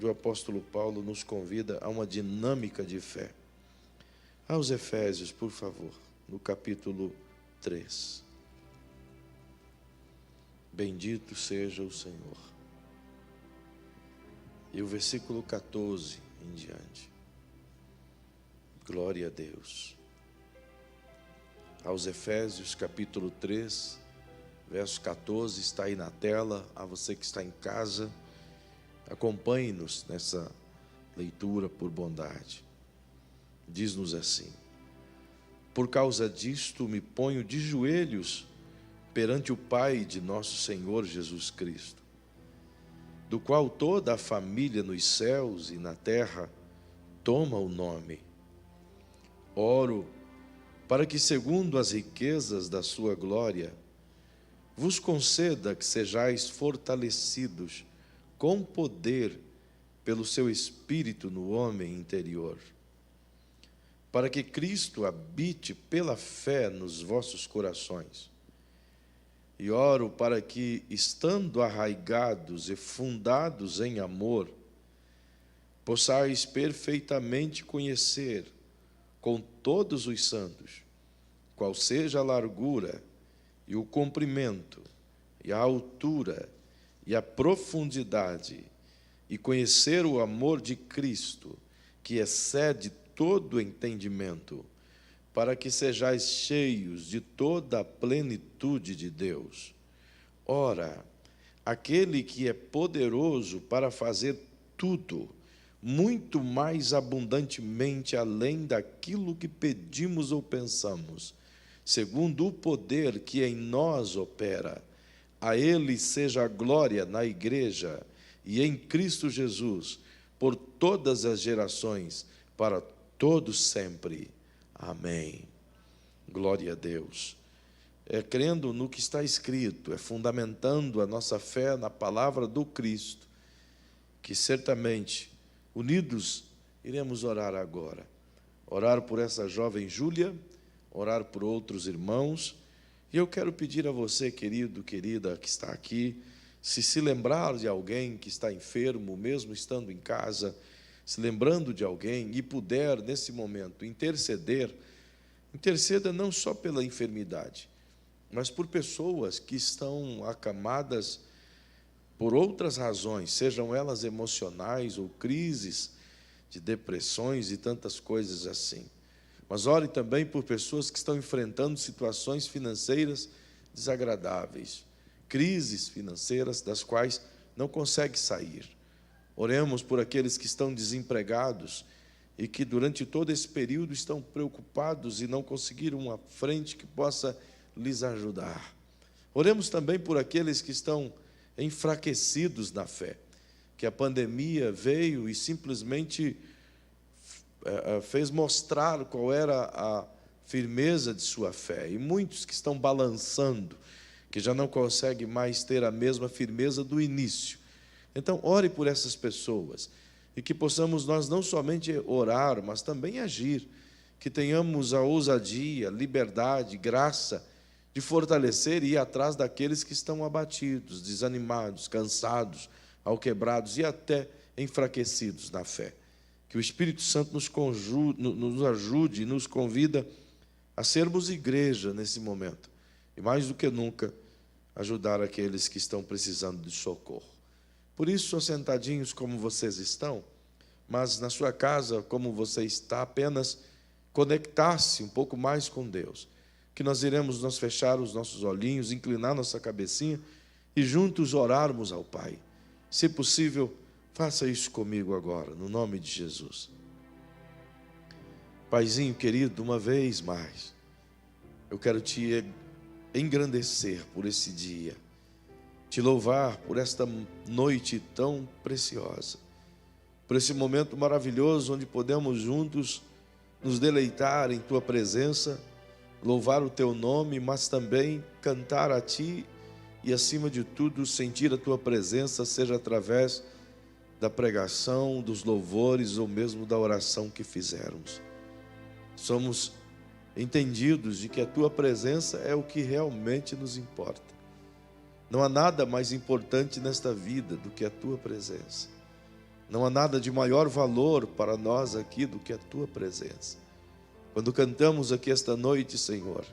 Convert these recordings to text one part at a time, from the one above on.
onde o apóstolo Paulo nos convida a uma dinâmica de fé. Aos Efésios, por favor, no capítulo 3. Bendito seja o Senhor. E o versículo 14 em diante. Glória a Deus. Aos Efésios, capítulo 3, verso 14, está aí na tela. A você que está em casa, acompanhe-nos nessa leitura por bondade. Diz-nos assim: por causa disto me ponho de joelhos perante o Pai de nosso Senhor Jesus Cristo, do qual toda a família nos céus e na terra toma o nome. Oro para que, segundo as riquezas da sua glória, vos conceda que sejais fortalecidos com poder pelo seu Espírito no homem interior, para que Cristo habite pela fé nos vossos corações. E oro para que, estando arraigados e fundados em amor, possais perfeitamente conhecer com todos os santos qual seja a largura e o comprimento e a altura e a profundidade, e conhecer o amor de Cristo, que excede todo entendimento, para que sejais cheios de toda a plenitude de Deus. Ora, aquele que é poderoso para fazer tudo, muito mais abundantemente além daquilo que pedimos ou pensamos, segundo o poder que em nós opera, a Ele seja a glória na Igreja e em Cristo Jesus, por todas as gerações, para todos sempre. Amém. Glória a Deus. É crendo no que está escrito, é fundamentando a nossa fé na palavra do Cristo, que certamente, unidos, iremos orar agora. Orar por essa jovem Júlia, orar por outros irmãos. E eu quero pedir a você, querido, querida, que está aqui, se lembrar de alguém que está enfermo, mesmo estando em casa, se lembrando de alguém e puder, nesse momento, interceder, interceda não só pela enfermidade, mas por pessoas que estão acamadas por outras razões, sejam elas emocionais ou crises de depressões e tantas coisas assim. Mas ore também por pessoas que estão enfrentando situações financeiras desagradáveis, crises financeiras das quais não conseguem sair. Oremos por aqueles que estão desempregados e que durante todo esse período estão preocupados e não conseguiram uma frente que possa lhes ajudar. Oremos também por aqueles que estão enfraquecidos na fé, que a pandemia veio e simplesmente fez mostrar qual era a firmeza de sua fé, e muitos que estão balançando, que já não conseguem mais ter a mesma firmeza do início. Então, ore por essas pessoas, e que possamos nós não somente orar, mas também agir, que tenhamos a ousadia, liberdade, graça, de fortalecer e ir atrás daqueles que estão abatidos, desanimados, cansados, alquebrados e até enfraquecidos na fé. Que o Espírito Santo nos ajude e nos convida a sermos igreja nesse momento. E mais do que nunca, ajudar aqueles que estão precisando de socorro. Por isso, sentadinhos como vocês estão, mas na sua casa, como você está, apenas conectar-se um pouco mais com Deus. Que nós iremos nos fechar os nossos olhinhos, inclinar nossa cabecinha e juntos orarmos ao Pai. Se possível, faça isso comigo agora, no nome de Jesus. Paizinho querido, uma vez mais, eu quero te engrandecer por esse dia, te louvar por esta noite tão preciosa, por esse momento maravilhoso onde podemos juntos nos deleitar em Tua presença, louvar o Teu nome, mas também cantar a Ti e, acima de tudo, sentir a Tua presença, seja através da pregação, dos louvores ou mesmo da oração que fizermos. Somos entendidos de que a Tua presença é o que realmente nos importa. Não há nada mais importante nesta vida do que a Tua presença. Não há nada de maior valor para nós aqui do que a tua presença. Quando cantamos aqui esta noite, Senhor,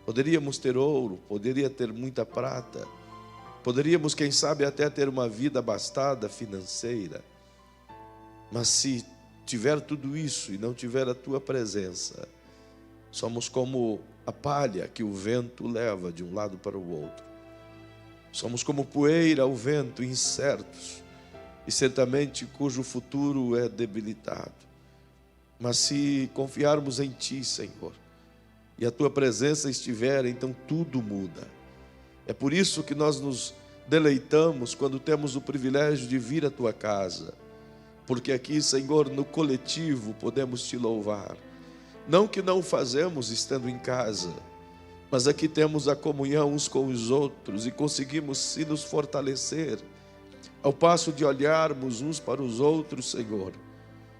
poderíamos ter ouro, poderia ter muita prata, poderíamos, quem sabe, até ter uma vida abastada financeira. Mas se tiver tudo isso e não tiver a tua presença, somos como a palha que o vento leva de um lado para o outro. Somos como poeira ao vento, incertos, e certamente cujo futuro é debilitado. Mas se confiarmos em Ti, Senhor, e a Tua presença estiver, então tudo muda. É por isso que nós nos deleitamos quando temos o privilégio de vir à Tua casa, porque aqui, Senhor, no coletivo podemos Te louvar. Não que não fazemos estando em casa, mas aqui temos a comunhão uns com os outros e conseguimos se nos fortalecer, ao passo de olharmos uns para os outros, Senhor,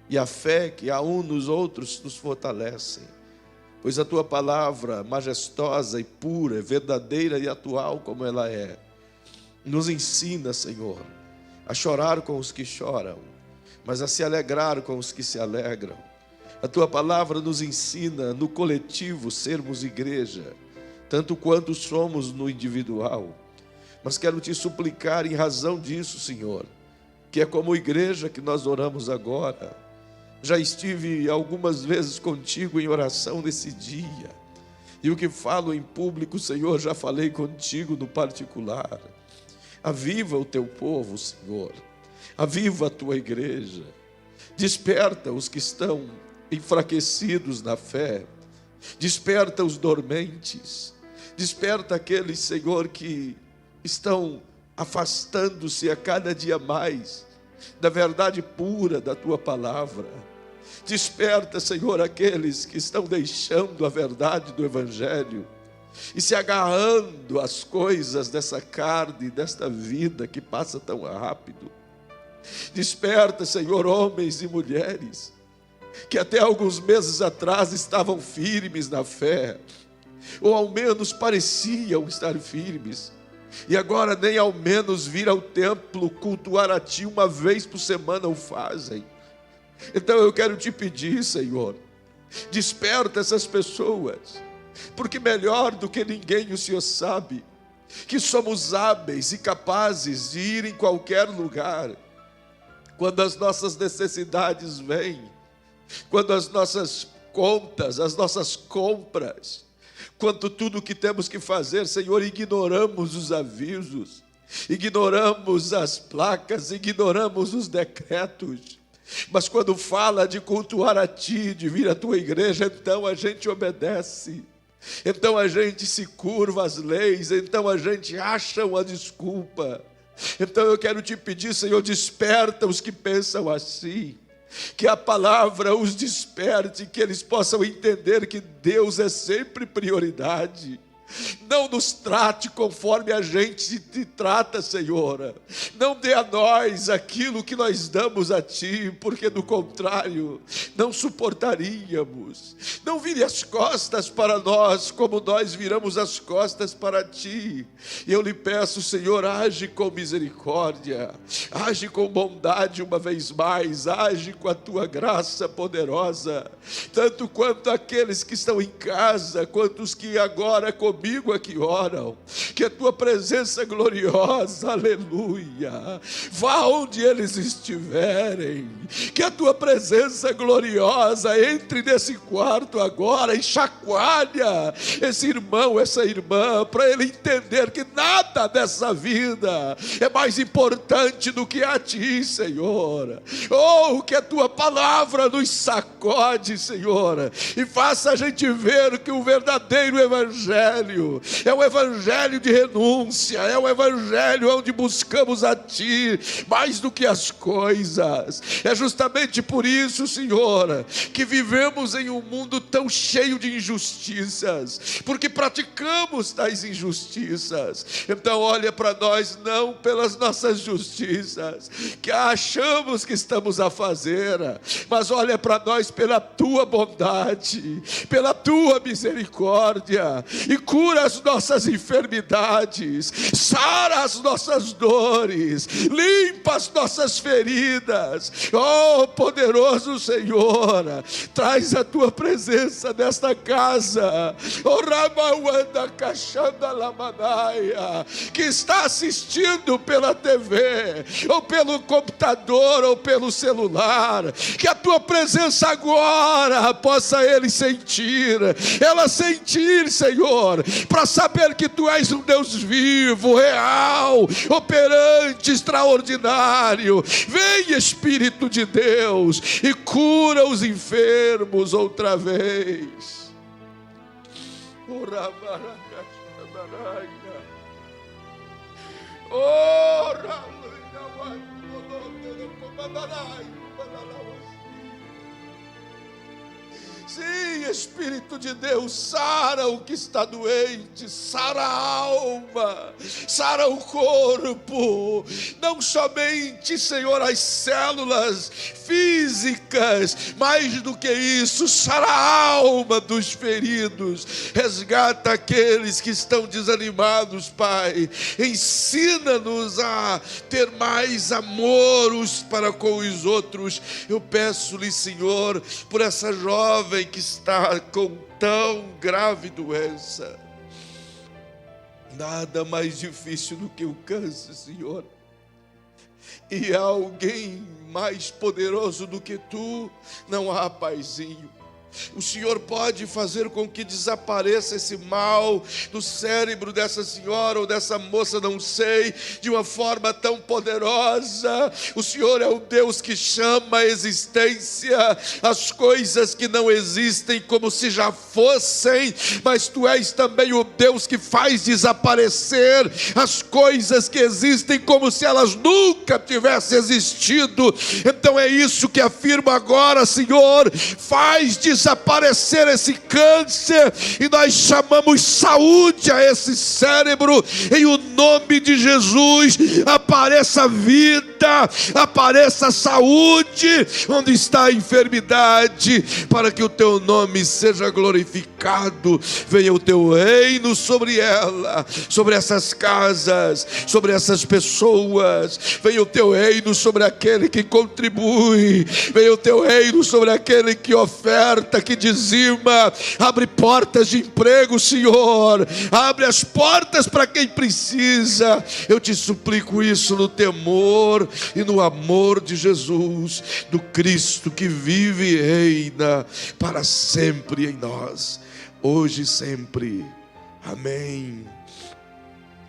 e a fé que há um nos outros nos fortalece, pois a Tua palavra, majestosa e pura, verdadeira e atual como ela é, nos ensina, Senhor, a chorar com os que choram, mas a se alegrar com os que se alegram. A Tua palavra nos ensina no coletivo sermos igreja, tanto quanto somos no individual. Mas quero Te suplicar em razão disso, Senhor, que é como igreja que nós oramos agora. Já estive algumas vezes contigo em oração nesse dia, e o que falo em público, Senhor, já falei contigo no particular. Aviva o Teu povo, Senhor, aviva a Tua igreja, desperta os que estão enfraquecidos na fé, desperta os dormentes, desperta aqueles, Senhor, que estão afastando-se a cada dia mais da verdade pura da Tua palavra. Desperta, Senhor, aqueles que estão deixando a verdade do Evangelho e se agarrando às coisas dessa carne, desta vida que passa tão rápido. Desperta, Senhor, homens e mulheres que até alguns meses atrás estavam firmes na fé, ou ao menos pareciam estar firmes, e agora nem ao menos vir ao templo cultuar a Ti uma vez por semana o fazem. Então eu quero Te pedir, Senhor, desperta essas pessoas, porque melhor do que ninguém o Senhor sabe que somos hábeis e capazes de ir em qualquer lugar quando as nossas necessidades vêm, quando as nossas contas, as nossas compras, quanto tudo o que temos que fazer, Senhor, ignoramos os avisos, ignoramos as placas, ignoramos os decretos. Mas quando fala de cultuar a Ti, de vir à Tua igreja, então a gente obedece, então a gente se curva às leis, então a gente acha uma desculpa. Então eu quero Te pedir, Senhor, desperta os que pensam assim, que a palavra os desperte, que eles possam entender que Deus é sempre prioridade. Não nos trate conforme a gente te trata, Senhor. Não dê a nós aquilo que nós damos a Ti, porque do contrário, não suportaríamos. Não vire as costas para nós, como nós viramos as costas para Ti. E eu lhe peço, Senhor, age com misericórdia, age com bondade uma vez mais, age com a Tua graça poderosa, tanto quanto aqueles que estão em casa, quanto os que agora comigo aqui oram, que a Tua presença gloriosa, aleluia, vá onde eles estiverem, que a Tua presença gloriosa entre nesse quarto agora e chacoalha esse irmão, essa irmã, para ele entender que nada dessa vida é mais importante do que a Ti, Senhor. Oh, que a Tua palavra nos sacode, Senhor, e faça a gente ver que o verdadeiro evangelho é o evangelho de renúncia, é o evangelho onde buscamos a Ti mais do que as coisas. É justamente por isso, Senhor, que vivemos em um mundo tão cheio de injustiças, porque praticamos tais injustiças. Então olha para nós não pelas nossas justiças que achamos que estamos a fazer, mas olha para nós pela Tua bondade, pela Tua misericórdia, e cura as nossas enfermidades, sara as nossas dores, limpa as nossas feridas. Oh, poderoso Senhor, traz a tua presença nesta casa. Oh, Ramauanda Cachanda Lamanaia, que está assistindo pela TV, ou pelo computador, ou pelo celular, que a tua presença agora possa ele sentir, ela sentir, Senhor, para saber que tu és um Deus vivo, real, operante, extraordinário. Vem, Espírito de Deus, e cura os enfermos outra vez. Sim, Espírito de Deus, sara o que está doente, sara a alma, sara o corpo, não somente, Senhor, as células físicas, mais do que isso, sara a alma dos feridos, resgata aqueles que estão desanimados, Pai, ensina-nos a ter mais amor uns para com os outros. Eu peço-lhe, Senhor, por essa jovem que está com tão grave doença. Nada mais difícil do que o câncer, Senhor. E há alguém mais poderoso do que tu, não há, Paizinho. O Senhor pode fazer com que desapareça esse mal do cérebro dessa senhora ou dessa moça, não sei, de uma forma tão poderosa. O Senhor é o Deus que chama à existência as coisas que não existem como se já fossem, mas tu és também o Deus que faz desaparecer as coisas que existem como se elas nunca tivessem existido. Então é isso que afirmo agora, Senhor, faz desaparecer esse câncer, e nós chamamos saúde a esse cérebro, em o nome de Jesus. Apareça vida, apareça saúde onde está a enfermidade, para que o teu nome seja glorificado. Venha o teu reino sobre ela, sobre essas casas, sobre essas pessoas. Venha o teu reino sobre aquele que contribui, venha o teu reino sobre aquele que oferta, que dizima. Abre portas de emprego, Senhor, abre as portas para quem precisa. Eu te suplico isso no temor e no amor de Jesus, do Cristo que vive e reina para sempre em nós, hoje e sempre. Amém.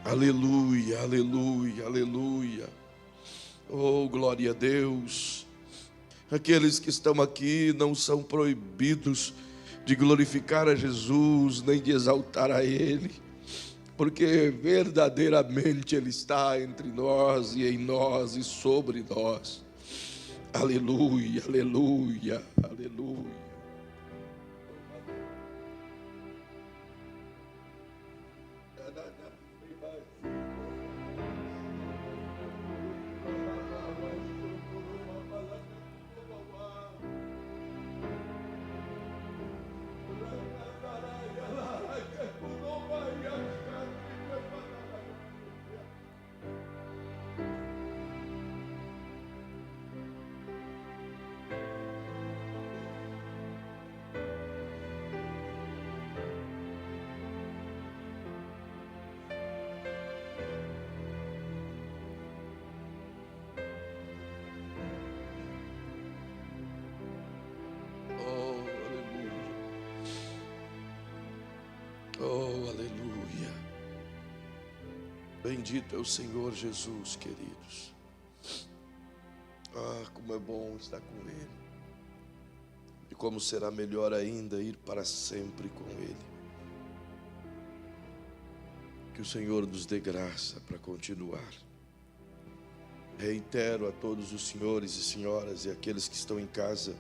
Aleluia, aleluia, aleluia. Oh, glória a Deus. Aqueles que estão aqui não são proibidos de glorificar a Jesus, nem de exaltar a Ele, porque verdadeiramente Ele está entre nós e em nós e sobre nós. Aleluia, aleluia, aleluia. Oh, aleluia. Bendito é o Senhor Jesus, queridos. Ah, como é bom estar com Ele. E como será melhor ainda ir para sempre com Ele. Que o Senhor nos dê graça para continuar. Reitero a todos os senhores e senhoras e aqueles que estão em casa: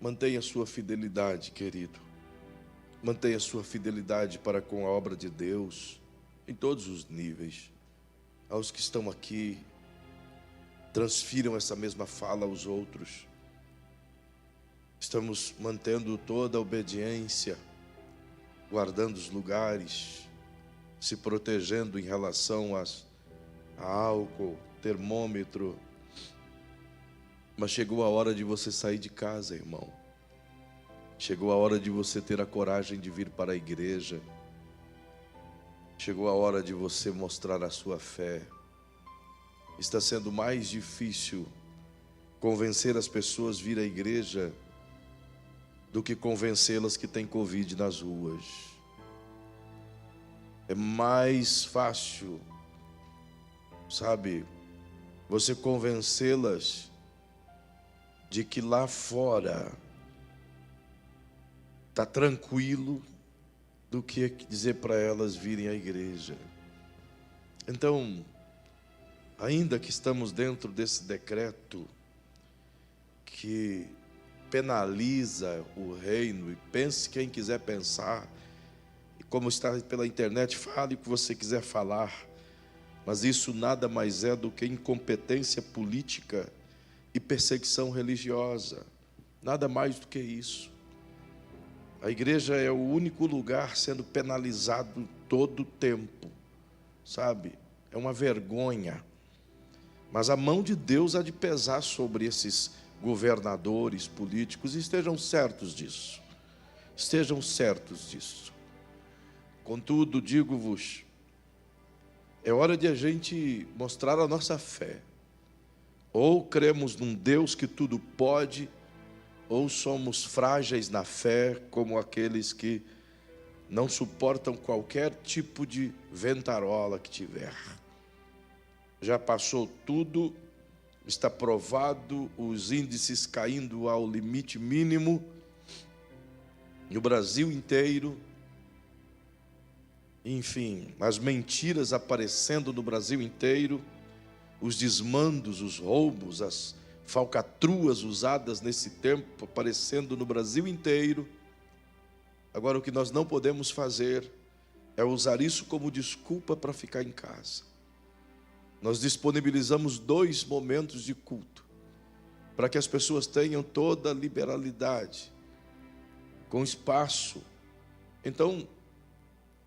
mantenha a sua fidelidade, querido. Mantenha a sua fidelidade para com a obra de Deus, em todos os níveis. Aos que estão aqui, transfiram essa mesma fala aos outros. Estamos mantendo toda a obediência, guardando os lugares, se protegendo em relação a álcool, termômetro. Mas chegou a hora de você sair de casa, irmão. Chegou a hora de você ter a coragem de vir para a igreja. Chegou a hora de você mostrar a sua fé. Está sendo mais difícil convencer as pessoas a vir à igreja do que convencê-las que tem Covid nas ruas. É mais fácil, sabe, você convencê-las de que lá fora está tranquilo, do que dizer para elas virem à igreja. Então, ainda que estamos dentro desse decreto que penaliza o reino, e pense quem quiser pensar, e como está pela internet, fale o que você quiser falar, mas isso nada mais é do que incompetência política e perseguição religiosa, nada mais do que isso. A igreja é o único lugar sendo penalizado todo o tempo, sabe? É uma vergonha. Mas a mão de Deus há de pesar sobre esses governadores, políticos, e estejam certos disso. Estejam certos disso. Contudo, digo-vos, é hora de a gente mostrar a nossa fé. Ou cremos num Deus que tudo pode, ou somos frágeis na fé, como aqueles que não suportam qualquer tipo de ventarola que tiver. Já passou tudo, está provado, os índices caindo ao limite mínimo, no Brasil inteiro, enfim, as mentiras aparecendo no Brasil inteiro, os desmandos, os roubos, as falcatruas usadas nesse tempo aparecendo no Brasil inteiro. Agora, o que nós não podemos fazer é usar isso como desculpa para ficar em casa. Nós disponibilizamos 2 momentos de culto para que as pessoas tenham toda a liberalidade, com espaço. Então,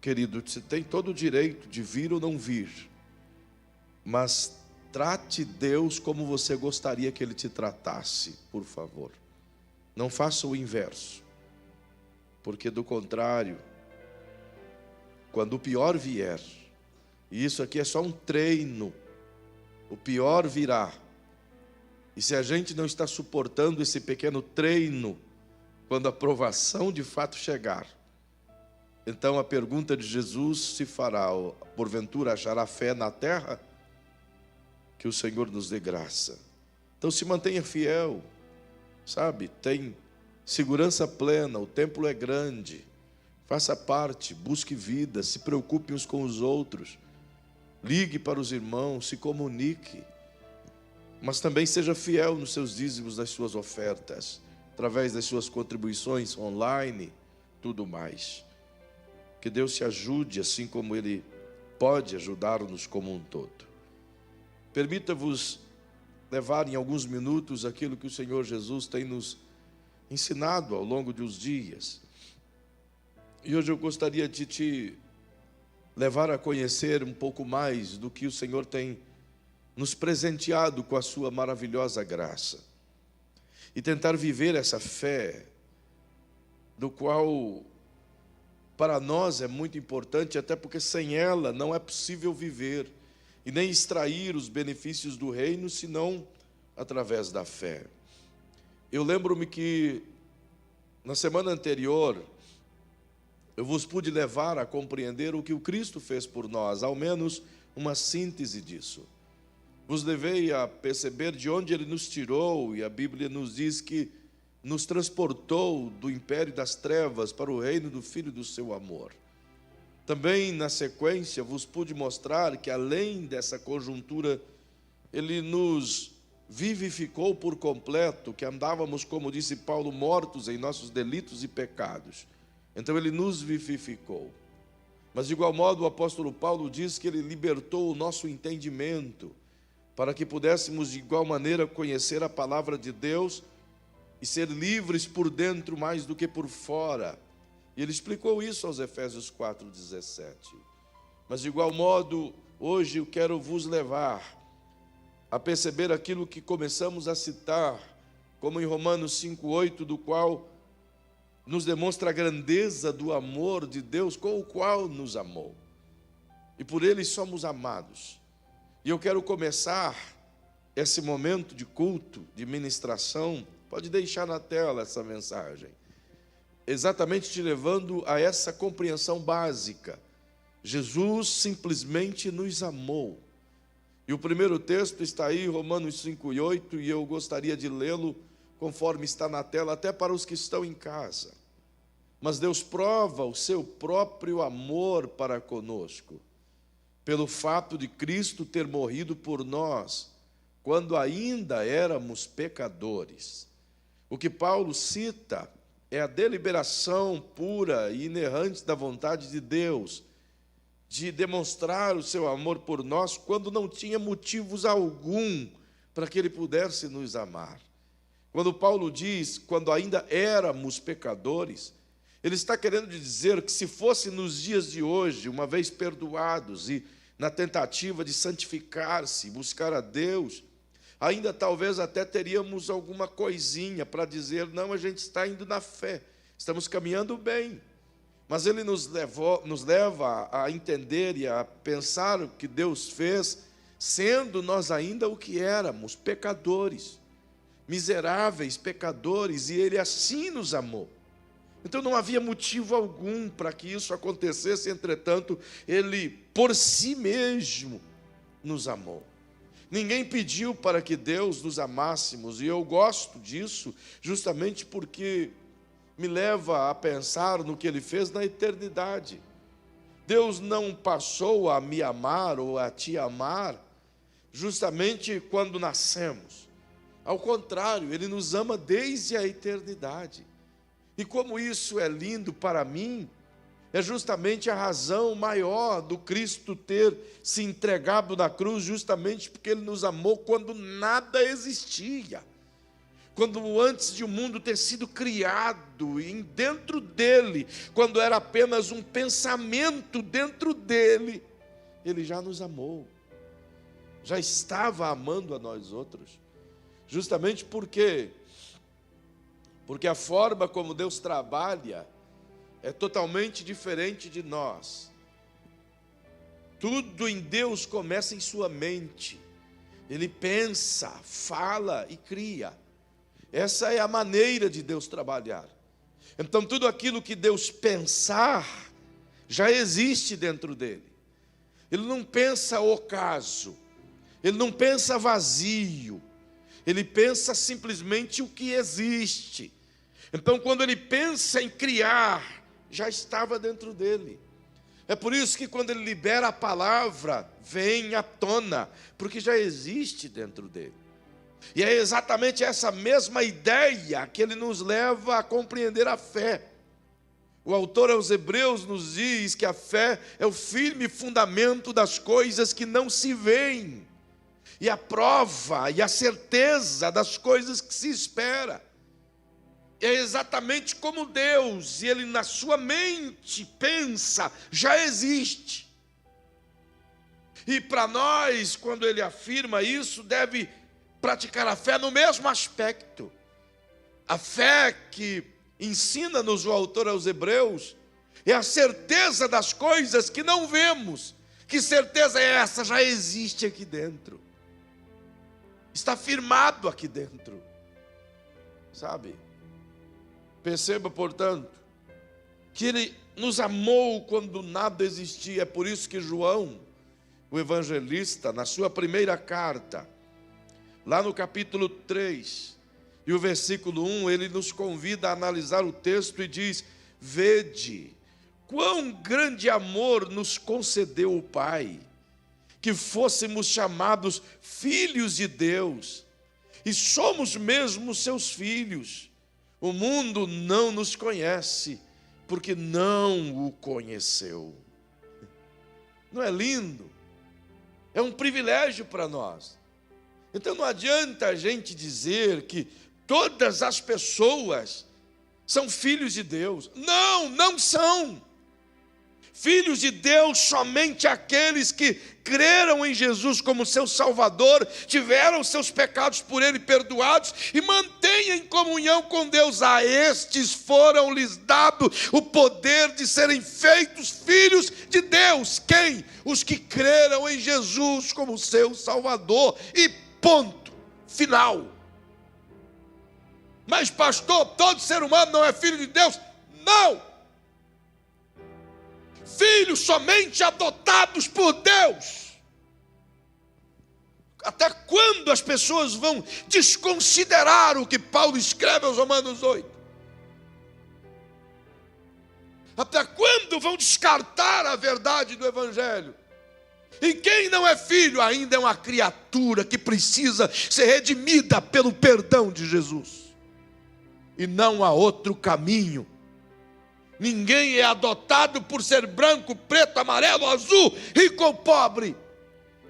querido, você tem todo o direito de vir ou não vir, mas trate Deus como você gostaria que Ele te tratasse, por favor. Não faça o inverso, porque do contrário, quando o pior vier, e isso aqui é só um treino, o pior virá. E se a gente não está suportando esse pequeno treino, quando a provação de fato chegar, então a pergunta de Jesus se fará: porventura achará fé na terra? Que o Senhor nos dê graça. Então se mantenha fiel, sabe? Tem segurança plena, o templo é grande. Faça parte, busque vida, se preocupe uns com os outros. Ligue para os irmãos, se comunique. Mas também seja fiel nos seus dízimos, nas suas ofertas, através das suas contribuições online, tudo mais. Que Deus te ajude, assim como Ele pode ajudar-nos como um todo. Permita-vos levar em alguns minutos aquilo que o Senhor Jesus tem nos ensinado ao longo dos dias. E hoje eu gostaria de te levar a conhecer um pouco mais do que o Senhor tem nos presenteado com a sua maravilhosa graça. E tentar viver essa fé, do qual para nós é muito importante, até porque sem ela não é possível viver e nem extrair os benefícios do reino, senão através da fé. Eu lembro-me que na semana anterior eu vos pude levar a compreender o que o Cristo fez por nós, ao menos uma síntese disso. Vos levei a perceber de onde Ele nos tirou, e a Bíblia nos diz que nos transportou do império das trevas para o reino do Filho do seu amor. Também, na sequência, vos pude mostrar que, além dessa conjuntura, Ele nos vivificou por completo, que andávamos, como disse Paulo, mortos em nossos delitos e pecados. Então, Ele nos vivificou. Mas, de igual modo, o apóstolo Paulo diz que Ele libertou o nosso entendimento, para que pudéssemos, de igual maneira, conhecer a palavra de Deus e ser livres por dentro mais do que por fora, E ele explicou isso aos Efésios 4,17. Mas, de igual modo, hoje eu quero vos levar a perceber aquilo que começamos a citar, como em Romanos 5,8, do qual nos demonstra a grandeza do amor de Deus com o qual nos amou. E por ele somos amados. E eu quero começar esse momento de culto, de ministração, pode deixar na tela essa mensagem, exatamente te levando a essa compreensão básica. Jesus simplesmente nos amou. E o primeiro texto está aí, Romanos 5,8, e eu gostaria de lê-lo conforme está na tela, até para os que estão em casa. Mas Deus prova o seu próprio amor para conosco, pelo fato de Cristo ter morrido por nós, quando ainda éramos pecadores. O que Paulo cita é a deliberação pura e inerrante da vontade de Deus, de demonstrar o seu amor por nós, quando não tinha motivos algum para que ele pudesse nos amar. Quando Paulo diz, quando ainda éramos pecadores, ele está querendo dizer que se fosse nos dias de hoje, uma vez perdoados e na tentativa de santificar-se, buscar a Deus, ainda talvez até teríamos alguma coisinha para dizer, não, a gente está indo na fé, estamos caminhando bem. Mas ele nos leva a entender e a pensar o que Deus fez, sendo nós ainda o que éramos, pecadores, miseráveis pecadores, e ele assim nos amou. Então não havia motivo algum para que isso acontecesse, entretanto, ele por si mesmo nos amou. Ninguém pediu para que Deus nos amássemos, e eu gosto disso justamente porque me leva a pensar no que ele fez na eternidade. Deus não passou a me amar ou a te amar justamente quando nascemos. Ao contrário, ele nos ama desde a eternidade. E como isso é lindo para mim, é justamente a razão maior do Cristo ter se entregado na cruz, justamente porque ele nos amou quando nada existia. Quando antes de o mundo ter sido criado, e dentro dele, quando era apenas um pensamento dentro dele, ele já nos amou, já estava amando a nós outros, justamente porque a forma como Deus trabalha é totalmente diferente de nós. Tudo em Deus começa em sua mente, ele pensa, fala e cria. Essa é a maneira de Deus trabalhar. Então, tudo aquilo que Deus pensar, já existe dentro dele. Ele não pensa ocaso, ele não pensa vazio, ele pensa simplesmente o que existe. Então, quando ele pensa em criar, já estava dentro dele. É por isso que quando ele libera a palavra, vem à tona, porque já existe dentro dele. E é exatamente essa mesma ideia que ele nos leva a compreender a fé. O autor aos Hebreus nos diz que a fé é o firme fundamento das coisas que não se veem, e a prova e a certeza das coisas que se espera. É exatamente como Deus, e ele na sua mente pensa, já existe. E para nós, quando ele afirma isso, deve praticar a fé no mesmo aspecto. A fé que ensina-nos o autor aos Hebreus é a certeza das coisas que não vemos. Que certeza é essa? Já existe aqui dentro. Está firmado aqui dentro. Sabe? Perceba, portanto, que ele nos amou quando nada existia. É por isso que João, o evangelista, na sua primeira carta, lá no capítulo 3, e o versículo 1, ele nos convida a analisar o texto e diz: vede, quão grande amor nos concedeu o Pai, que fôssemos chamados filhos de Deus, e somos mesmo seus filhos. O mundo não nos conhece, porque não o conheceu. Não é lindo? É um privilégio para nós. Então não adianta a gente dizer que todas as pessoas são filhos de Deus. Não, não são. Filhos de Deus somente aqueles que creram em Jesus como seu Salvador, tiveram seus pecados por Ele perdoados e mantêm em comunhão com Deus. A estes foram-lhes dado o poder de serem feitos filhos de Deus. Quem? Os que creram em Jesus como seu Salvador. E ponto, final. Mas pastor, todo ser humano não é filho de Deus? Não! Filhos somente adotados por Deus. Até quando as pessoas vão desconsiderar o que Paulo escreve aos Romanos 8? Até quando vão descartar a verdade do Evangelho? E quem não é filho ainda é uma criatura que precisa ser redimida pelo perdão de Jesus. E não há outro caminho. Ninguém é adotado por ser branco, preto, amarelo, azul, rico ou pobre.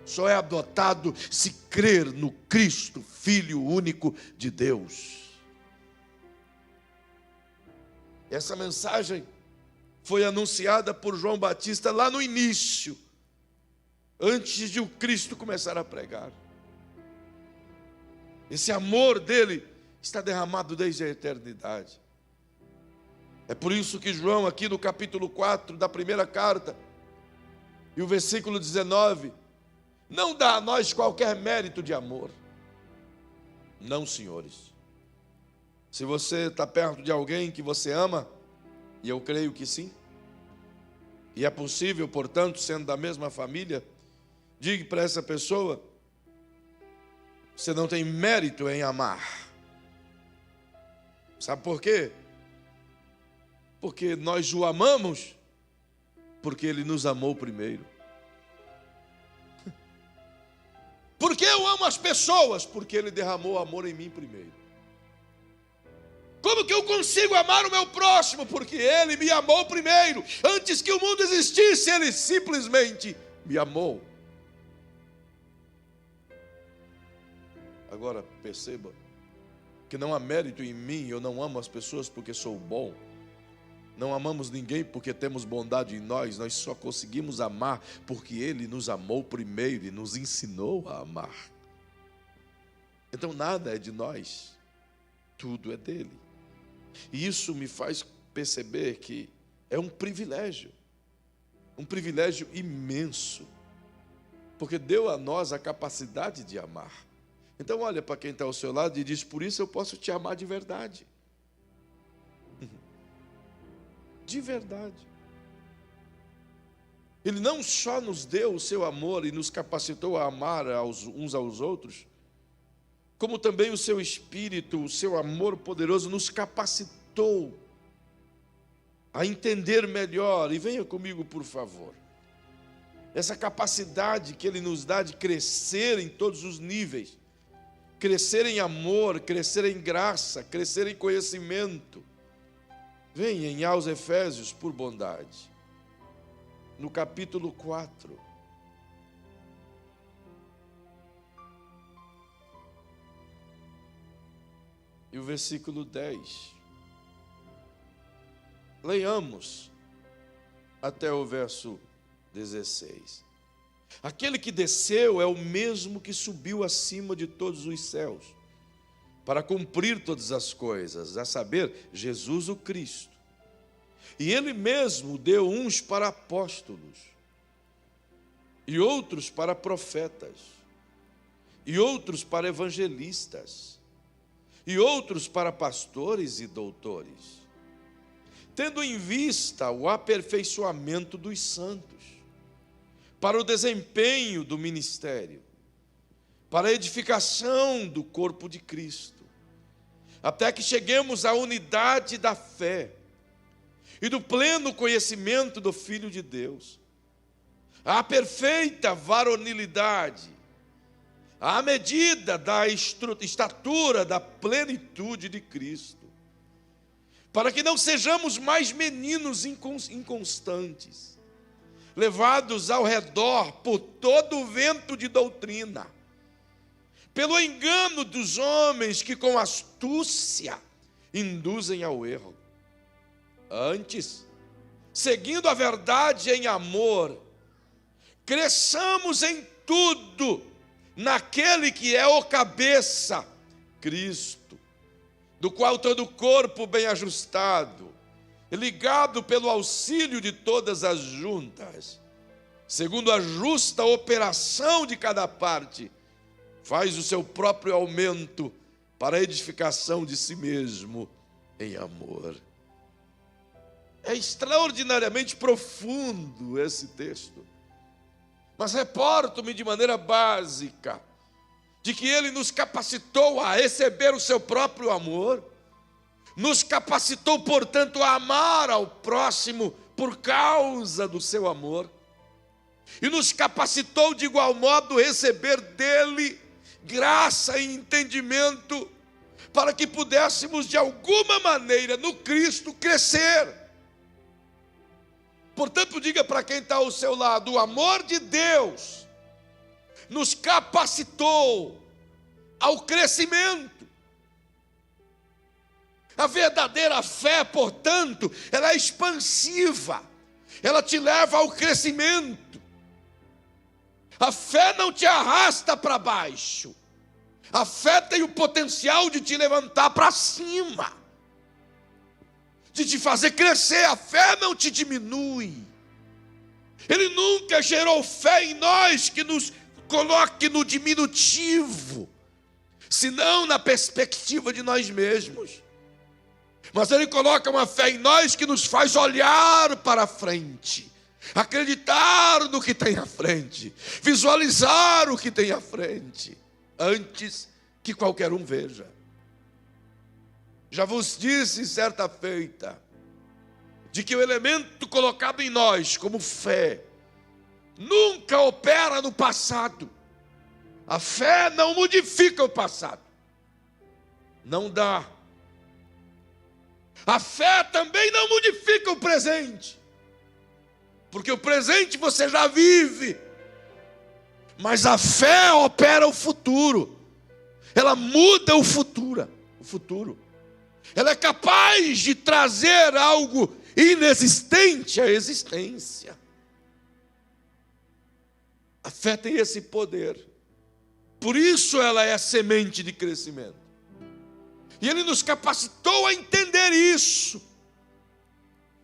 Só é adotado se crer no Cristo, Filho único de Deus. Essa mensagem foi anunciada por João Batista lá no início, antes de o Cristo começar a pregar. Esse amor dele está derramado desde a eternidade. É por isso que João, aqui no capítulo 4 da primeira carta, e o versículo 19, não dá a nós qualquer mérito de amor. Não, senhores. Se você está perto de alguém que você ama, e eu creio que sim, e é possível, portanto, sendo da mesma família, diga para essa pessoa: você não tem mérito em amar. Sabe por quê? Porque nós o amamos, porque ele nos amou primeiro. Por que eu amo as pessoas? Porque ele derramou amor em mim primeiro. Como que eu consigo amar o meu próximo? Porque ele me amou primeiro. Antes que o mundo existisse, ele simplesmente me amou. Agora perceba que não há mérito em mim. Eu não amo as pessoas porque sou bom. Não amamos ninguém porque temos bondade em nós. Nós só conseguimos amar porque Ele nos amou primeiro e nos ensinou a amar. Então nada é de nós, tudo é dele. E isso me faz perceber que é um privilégio imenso, porque deu a nós a capacidade de amar. Então olha para quem está ao seu lado e diz: por isso eu posso te amar de verdade. De verdade. Ele não só nos deu o seu amor e nos capacitou a amar uns aos outros, como também o seu Espírito, o seu amor poderoso nos capacitou a entender melhor. E venha comigo, por favor. Essa capacidade que Ele nos dá de crescer em todos os níveis, crescer em amor, crescer em graça, crescer em conhecimento. Venha aos Efésios, por bondade, no capítulo 4. E o versículo 10. Leiamos até o verso 16. Aquele que desceu é o mesmo que subiu acima de todos os céus, para cumprir todas as coisas, a saber, Jesus o Cristo. E Ele mesmo deu uns para apóstolos, e outros para profetas, e outros para evangelistas, e outros para pastores e doutores, tendo em vista o aperfeiçoamento dos santos, para o desempenho do ministério, para a edificação do corpo de Cristo, até que cheguemos à unidade da fé e do pleno conhecimento do Filho de Deus, à perfeita varonilidade, à medida da estatura da plenitude de Cristo, para que não sejamos mais meninos inconstantes, levados ao redor por todo o vento de doutrina, pelo engano dos homens que com astúcia induzem ao erro. Antes, seguindo a verdade em amor, cresçamos em tudo naquele que é o cabeça, Cristo, do qual todo o corpo bem ajustado, ligado pelo auxílio de todas as juntas, segundo a justa operação de cada parte, faz o seu próprio aumento para a edificação de si mesmo em amor. É extraordinariamente profundo esse texto, mas reporto-me de maneira básica de que ele nos capacitou a receber o seu próprio amor, nos capacitou, portanto, a amar ao próximo por causa do seu amor, e nos capacitou de igual modo a receber dele graça e entendimento para que pudéssemos de alguma maneira no Cristo crescer. Portanto, diga para quem está ao seu lado: o amor de Deus nos capacitou ao crescimento. A verdadeira fé, portanto, ela é expansiva, ela te leva ao crescimento. A fé não te arrasta para baixo, a fé tem o potencial de te levantar para cima, de te fazer crescer. A fé não te diminui. Ele nunca gerou fé em nós que nos coloque no diminutivo, senão na perspectiva de nós mesmos. Mas Ele coloca uma fé em nós que nos faz olhar para frente, acreditar no que tem à frente, visualizar o que tem à frente, antes que qualquer um veja. Já vos disse certa feita, de que o elemento colocado em nós como fé, nunca opera no passado. A fé não modifica o passado, não dá. A fé também não modifica o presente, porque o presente você já vive, mas a fé opera o futuro, ela muda o futuro. Ela é capaz de trazer algo inexistente à existência. A fé tem esse poder, por isso ela é a semente de crescimento. E Ele nos capacitou a entender isso.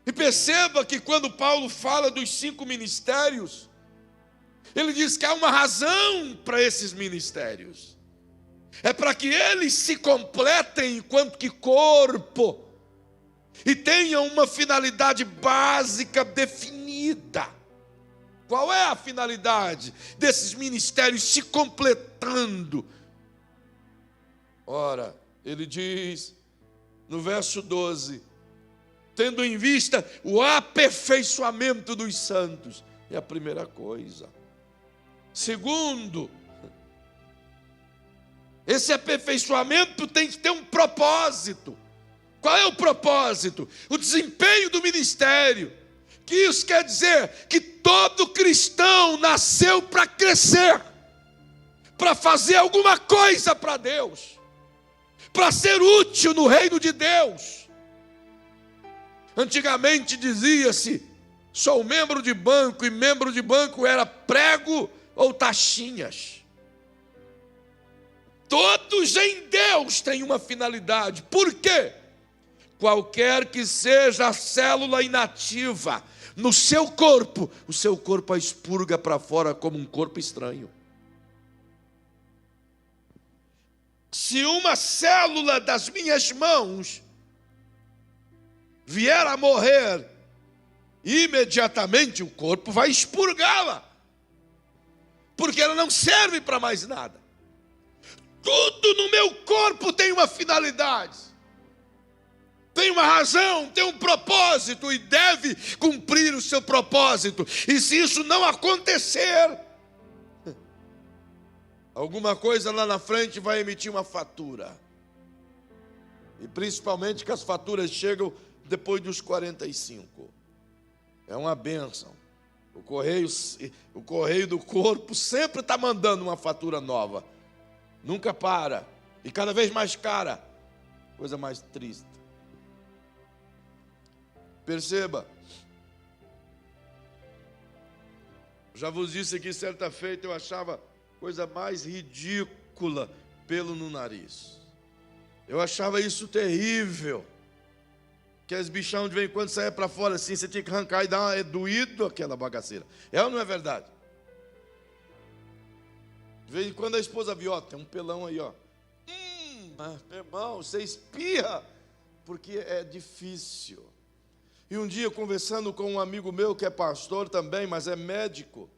E perceba que quando Paulo fala dos 5 ministérios, ele diz que há uma razão para esses ministérios. É para que eles se completem enquanto que corpo e tenham uma finalidade básica definida. Qual é a finalidade desses ministérios se completando? Ora, ele diz no verso 12: tendo em vista o aperfeiçoamento dos santos, é a primeira coisa. Segundo, esse aperfeiçoamento tem que ter um propósito. Qual é o propósito? O desempenho do ministério. Que isso quer dizer que todo cristão nasceu para crescer, para fazer alguma coisa para Deus, para ser útil no reino de Deus. Antigamente dizia-se: sou membro de banco, e membro de banco era prego ou taxinhas. Todos em Deus têm uma finalidade. Por quê? Qualquer que seja a célula inativa no seu corpo, o seu corpo a expurga para fora como um corpo estranho. Se uma célula das minhas mãos vier a morrer, imediatamente o corpo vai expurgá-la, porque ela não serve para mais nada. Tudo no meu corpo tem uma finalidade, tem uma razão, tem um propósito e deve cumprir o seu propósito. E se isso não acontecer, alguma coisa lá na frente vai emitir uma fatura. E principalmente que as faturas chegam depois dos 45. É uma bênção. O correio do corpo sempre está mandando uma fatura nova. Nunca para. E cada vez mais cara. Coisa mais triste. Perceba, já vos disse aqui certa feita, eu achava coisa mais ridícula pelo no nariz. Eu achava isso terrível. Que as bichão de vez em quando saia para fora assim, você tinha que arrancar e dar uma... É doído aquela bagaceira. É ou não é verdade? De vez em quando a esposa viu, ó, tem um pelão aí, ó. Irmão, você espirra, porque é difícil. E um dia, conversando com um amigo meu, que é pastor também, mas é médico,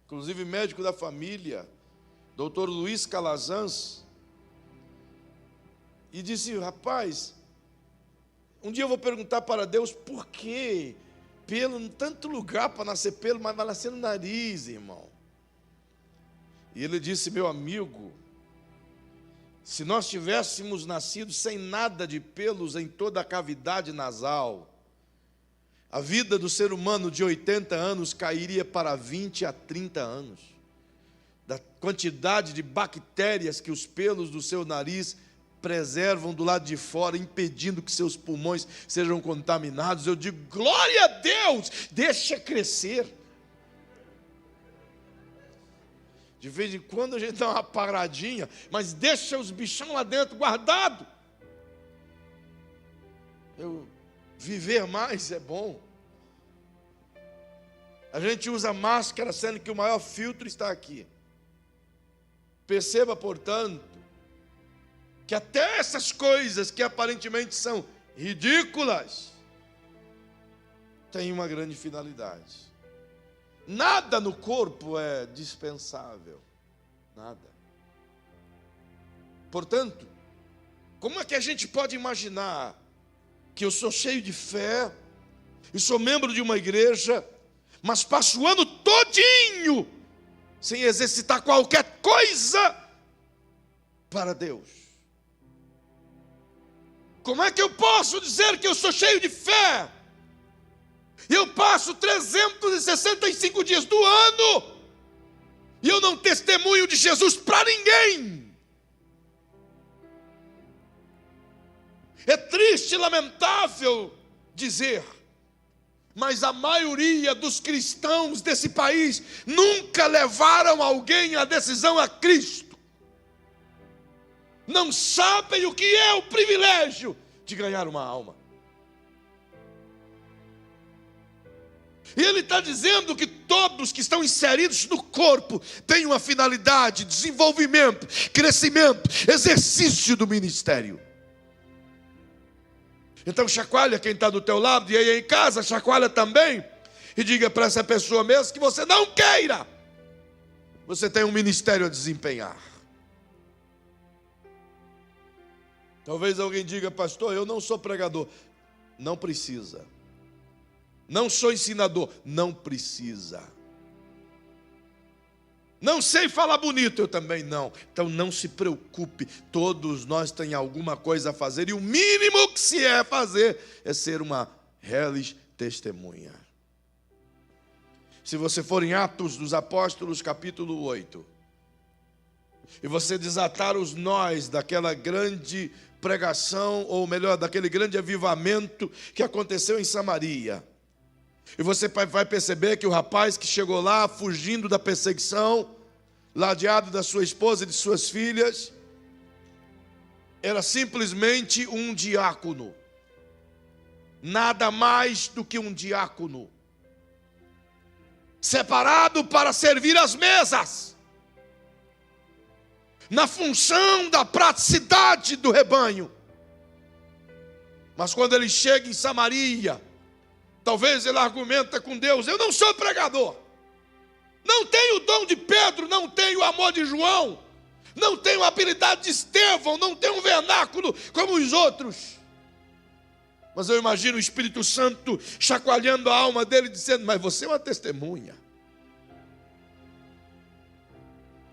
inclusive médico da família, doutor Luiz Calazans, e disse, rapaz, um dia eu vou perguntar para Deus por que pelo, em tanto lugar para nascer pelo, mas vai nascer no nariz, irmão. E ele disse, meu amigo, se nós tivéssemos nascido sem nada de pelos em toda a cavidade nasal, a vida do ser humano de 80 anos cairia para 20 a 30 anos. Da quantidade de bactérias que os pelos do seu nariz preservam do lado de fora, impedindo que seus pulmões sejam contaminados. Eu digo, glória a Deus, deixa crescer. De vez em quando a gente dá uma paradinha, mas deixa os bichão lá dentro guardado. Viver mais é bom. A gente usa máscara, sendo que o maior filtro está aqui. Perceba, portanto, que até essas coisas que aparentemente são ridículas, têm uma grande finalidade. Nada no corpo é dispensável. Nada. Portanto, como é que a gente pode imaginar que eu sou cheio de fé, e sou membro de uma igreja, mas passo o ano todinho sem exercitar qualquer coisa para Deus? Como é que eu posso dizer que eu sou cheio de fé? E eu passo 365 dias do ano e eu não testemunho de Jesus para ninguém. É triste e lamentável dizer, mas a maioria dos cristãos desse país nunca levaram alguém à decisão a Cristo. Não sabem o que é o privilégio de ganhar uma alma. E ele está dizendo que todos que estão inseridos no corpo têm uma finalidade, desenvolvimento, crescimento, exercício do ministério. Então chacoalha quem está do teu lado, e aí em casa chacoalha também, e diga para essa pessoa mesmo que você não queira, você tem um ministério a desempenhar. Talvez alguém diga, pastor, eu não sou pregador. Não precisa. Não sou ensinador. Não precisa. Não sei falar bonito, eu também não. Então não se preocupe, todos nós temos alguma coisa a fazer, e o mínimo que se é fazer é ser uma reles testemunha. Se você for em Atos dos Apóstolos, capítulo 8, e você desatar os nós daquela grande pregação, ou melhor, daquele grande avivamento que aconteceu em Samaria, e você vai perceber que o rapaz que chegou lá, fugindo da perseguição, ladeado da sua esposa e de suas filhas, era simplesmente um diácono. Nada mais do que um diácono. Separado para servir as mesas. Na função da praticidade do rebanho. Mas quando ele chega em Samaria, talvez ele argumenta com Deus, eu não sou pregador, não tenho o dom de Pedro, não tenho o amor de João, não tenho a habilidade de Estevão, não tenho um vernáculo como os outros. Mas eu imagino o Espírito Santo chacoalhando a alma dele, dizendo, mas você é uma testemunha.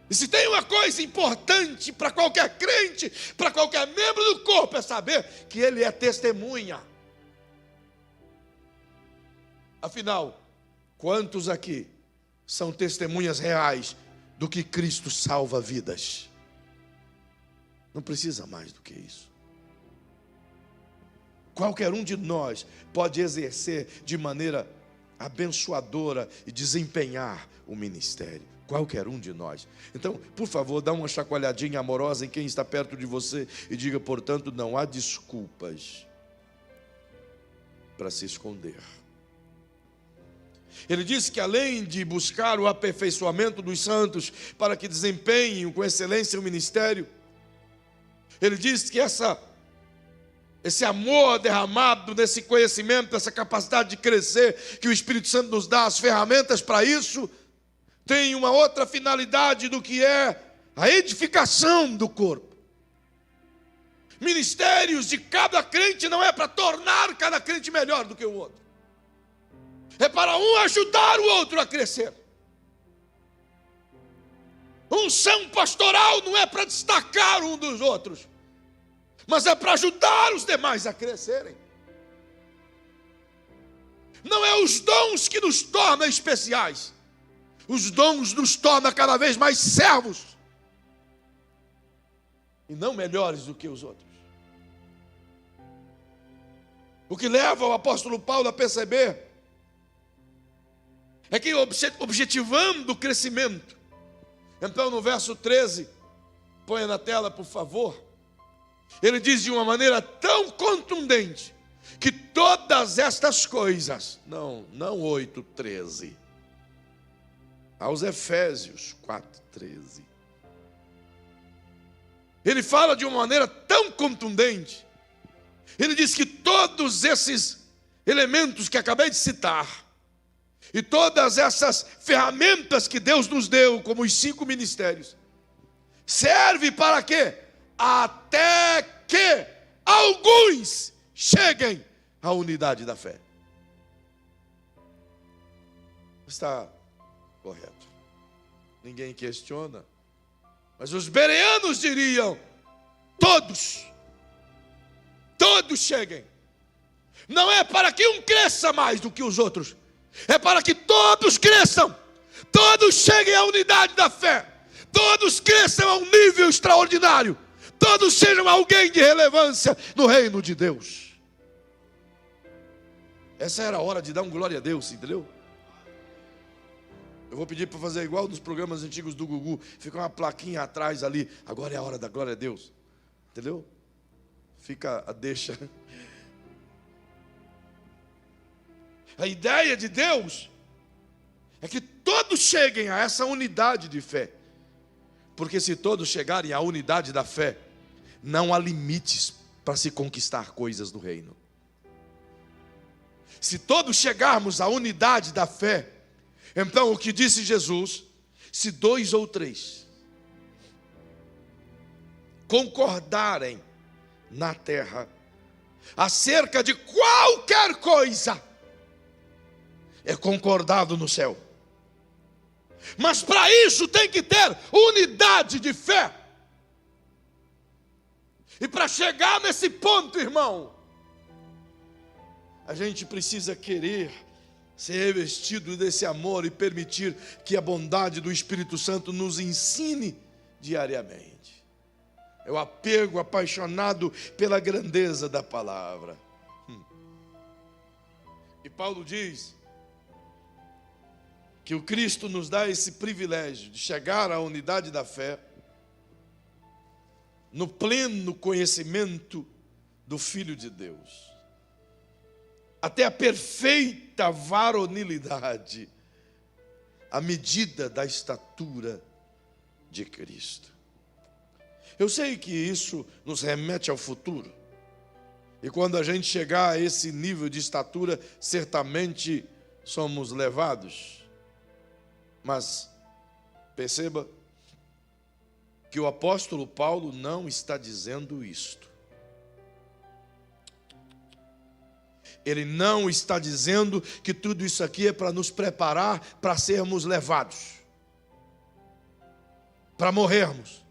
E se tem uma coisa importante para qualquer crente, para qualquer membro do corpo, é saber que ele é testemunha. Afinal, quantos aqui são testemunhas reais do que Cristo salva vidas? Não precisa mais do que isso. Qualquer um de nós pode exercer de maneira abençoadora e desempenhar o ministério. Qualquer um de nós. Então, por favor, dá uma chacoalhadinha amorosa em quem está perto de você e diga: portanto, não há desculpas para se esconder. Ele diz que além de buscar o aperfeiçoamento dos santos para que desempenhem com excelência o ministério, ele diz que esse amor derramado, nesse conhecimento, essa capacidade de crescer que o Espírito Santo nos dá, as ferramentas para isso, tem uma outra finalidade do que é a edificação do corpo. Ministérios de cada crente não é para tornar cada crente melhor do que o outro. É para um ajudar o outro a crescer. Unção pastoral não é para destacar um dos outros, mas é para ajudar os demais a crescerem. Não é os dons que nos tornam especiais. Os dons nos tornam cada vez mais servos e não melhores do que os outros. O que leva o apóstolo Paulo a perceber é que, objetivando o crescimento, então no verso 13, ponha na tela por favor, ele diz de uma maneira tão contundente que todas estas coisas, não 8:13, aos Efésios 4:13, ele fala de uma maneira tão contundente, ele diz que todos esses elementos que acabei de citar, e todas essas ferramentas que Deus nos deu, como os 5 ministérios, serve para quê? Até que alguns cheguem à unidade da fé. Está correto. Ninguém questiona. Mas os bereanos diriam: todos cheguem. Não é para que um cresça mais do que os outros, é para que todos cresçam, todos cheguem à unidade da fé, todos cresçam a um nível extraordinário, todos sejam alguém de relevância no reino de Deus. Essa era a hora de dar um glória a Deus, entendeu? Eu vou pedir para fazer igual nos programas antigos do Gugu, fica uma plaquinha atrás ali: agora é a hora da glória a Deus, entendeu? Fica a deixa. A ideia de Deus é que todos cheguem a essa unidade de fé, porque se todos chegarem à unidade da fé, não há limites para se conquistar coisas do reino. Se todos chegarmos à unidade da fé, então o que disse Jesus: se 2 ou 3 concordarem na terra acerca de qualquer coisa, é concordado no céu. Mas para isso tem que ter unidade de fé. E para chegar nesse ponto, irmão, a gente precisa querer ser revestido desse amor e permitir que a bondade do Espírito Santo nos ensine diariamente. É o apego apaixonado pela grandeza da palavra. E Paulo diz que o Cristo nos dá esse privilégio de chegar à unidade da fé, no pleno conhecimento do Filho de Deus, até a perfeita varonilidade, à medida da estatura de Cristo. Eu sei que isso nos remete ao futuro, e quando a gente chegar a esse nível de estatura, certamente somos levados. Mas perceba que o apóstolo Paulo não está dizendo isto. Ele não está dizendo que tudo isso aqui é para nos preparar para sermos levados, para morrermos.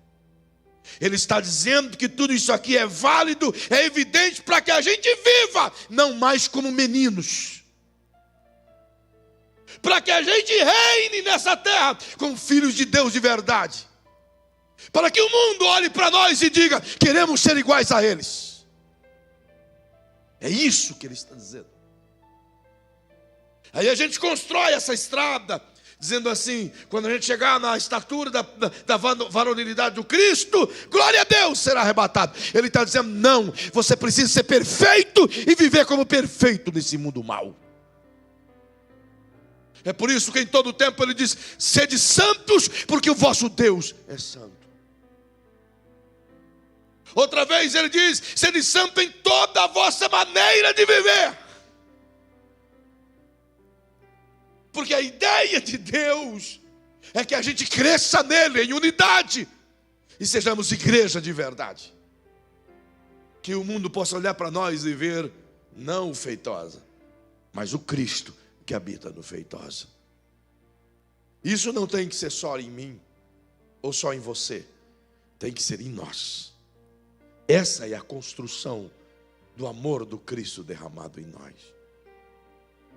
Ele está dizendo que tudo isso aqui é válido, é evidente para que a gente viva, não mais como meninos, para que a gente reine nessa terra como filhos de Deus de verdade, para que o mundo olhe para nós e diga: queremos ser iguais a eles. É isso que ele está dizendo. Aí a gente constrói essa estrada, dizendo assim, quando a gente chegar na estatura da varonilidade do Cristo, glória a Deus, será arrebatado. Ele está dizendo, não, você precisa ser perfeito e viver como perfeito nesse mundo mau. É por isso que em todo tempo ele diz, sede santos, porque o vosso Deus é santo. Outra vez ele diz, sede santo em toda a vossa maneira de viver. Porque a ideia de Deus é que a gente cresça nele em unidade e sejamos igreja de verdade. Que o mundo possa olhar para nós e ver não o Feitosa, mas o Cristo que habita no Feitosa. Isso não tem que ser só em mim ou só em você, tem que ser em nós. Essa é a construção do amor do Cristo derramado em nós.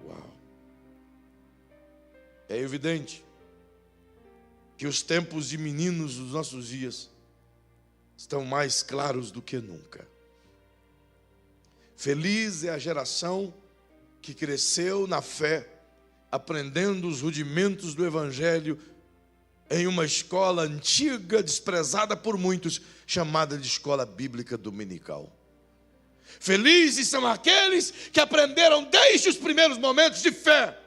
Uau! É evidente que os tempos de meninos dos nossos dias estão mais claros do que nunca. Feliz é a geração que cresceu na fé, aprendendo os rudimentos do Evangelho em uma escola antiga, desprezada por muitos, chamada de escola bíblica dominical. Felizes são aqueles que aprenderam desde os primeiros momentos de fé,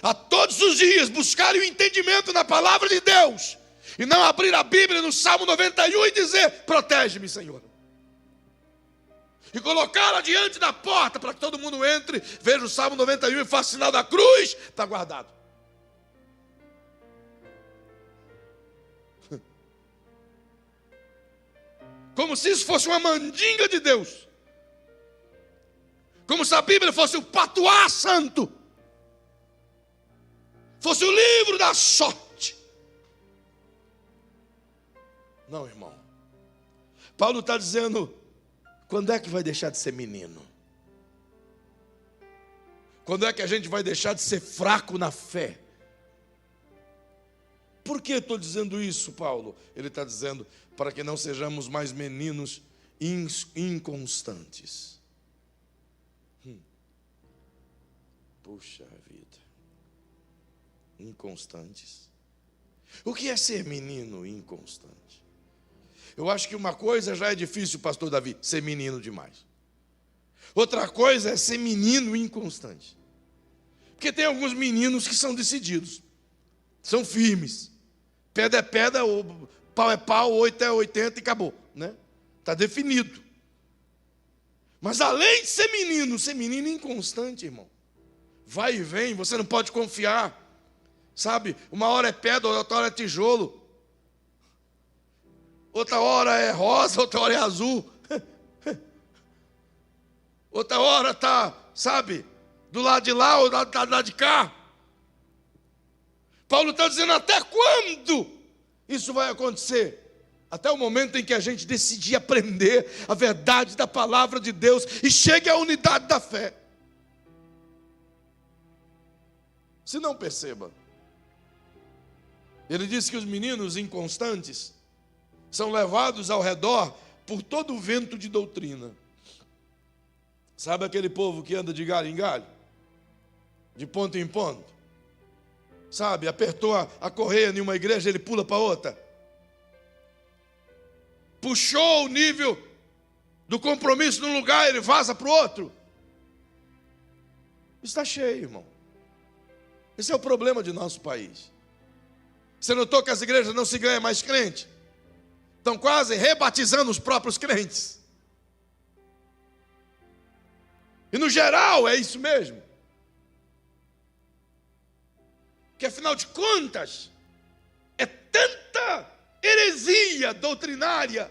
a todos os dias buscarem o entendimento na palavra de Deus, e não abrir a Bíblia no Salmo 91 e dizer, protege-me, Senhor. E colocá-la diante da porta para que todo mundo entre, veja o Salmo 91 e faça o sinal da cruz, está guardado. Como se isso fosse uma mandinga de Deus. Como se a Bíblia fosse o patuá santo. Fosse o livro da sorte. Não, irmão. Paulo está dizendo, quando é que vai deixar de ser menino? Quando é que a gente vai deixar de ser fraco na fé? Por que estou dizendo isso, Paulo? Ele está dizendo, para que não sejamos mais meninos inconstantes. Puxa vida. Inconstantes. O que é ser menino inconstante? Eu acho que uma coisa já é difícil, pastor Davi, ser menino demais. Outra coisa é ser menino inconstante. Porque tem alguns meninos que são decididos, são firmes. Pedra é pedra, pau é pau, 8 é 80 e acabou, né? Está definido. Mas além de ser menino inconstante, irmão. Vai e vem, você não pode confiar. Sabe, uma hora é pedra, outra hora é tijolo. Outra hora é rosa, outra hora é azul. Outra hora está, sabe, do lado de lá ou do lado de cá. Paulo está dizendo, até quando isso vai acontecer? Até o momento em que a gente decidir aprender a verdade da palavra de Deus e chegue à unidade da fé. Se não, perceba. Ele disse que os meninos inconstantes são levados ao redor por todo o vento de doutrina. Sabe aquele povo que anda de galho em galho? De ponto em ponto? Sabe, apertou a correia em uma igreja, ele pula para outra. Puxou o nível do compromisso num lugar, ele vaza para o outro. Está cheio, irmão. Esse é o problema de nosso país. Você notou que as igrejas não se ganham mais crente? Estão quase rebatizando os próprios crentes. E no geral é isso mesmo. Que afinal de contas, é tanta heresia doutrinária,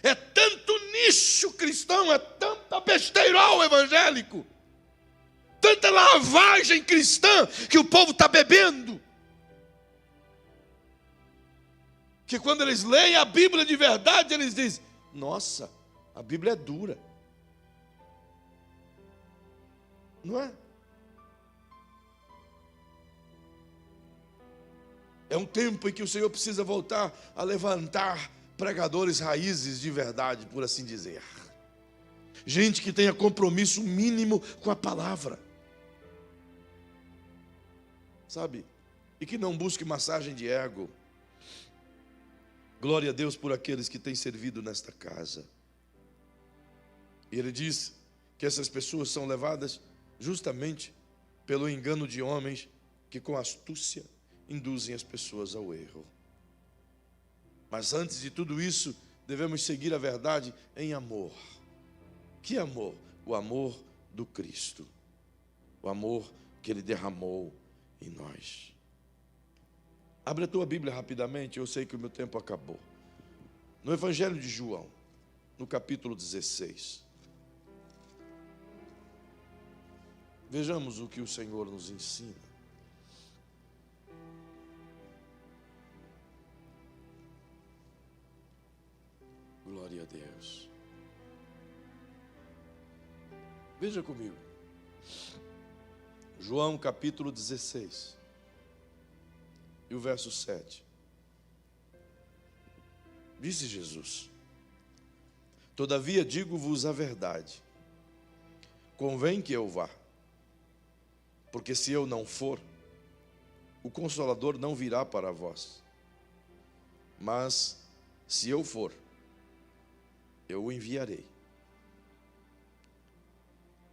é tanto nicho cristão, é tanta besteirol evangélico, tanta lavagem cristã que o povo está bebendo, que quando eles leem a Bíblia de verdade, eles dizem, nossa, a Bíblia é dura. Não é? É um tempo em que o Senhor precisa voltar a levantar pregadores raízes de verdade, por assim dizer. gente que tenha compromisso mínimo com a palavra, sabe? E que não busque massagem de ego. Glória a Deus por aqueles que têm servido nesta casa. E ele diz que essas pessoas são levadas justamente pelo engano de homens que com astúcia induzem as pessoas ao erro. Mas antes de tudo isso, devemos seguir a verdade em amor. Que amor? O amor do Cristo. O amor que Ele derramou em nós. Abre a tua Bíblia rapidamente, eu sei que o meu tempo acabou. No Evangelho de João, no capítulo 16. Vejamos o que o Senhor nos ensina. Glória a Deus. Veja comigo. João capítulo 16. E o verso 7. Disse Jesus: todavia digo-vos a verdade, convém que eu vá, porque se eu não for, o Consolador não virá para vós. Mas se eu for, eu o enviarei.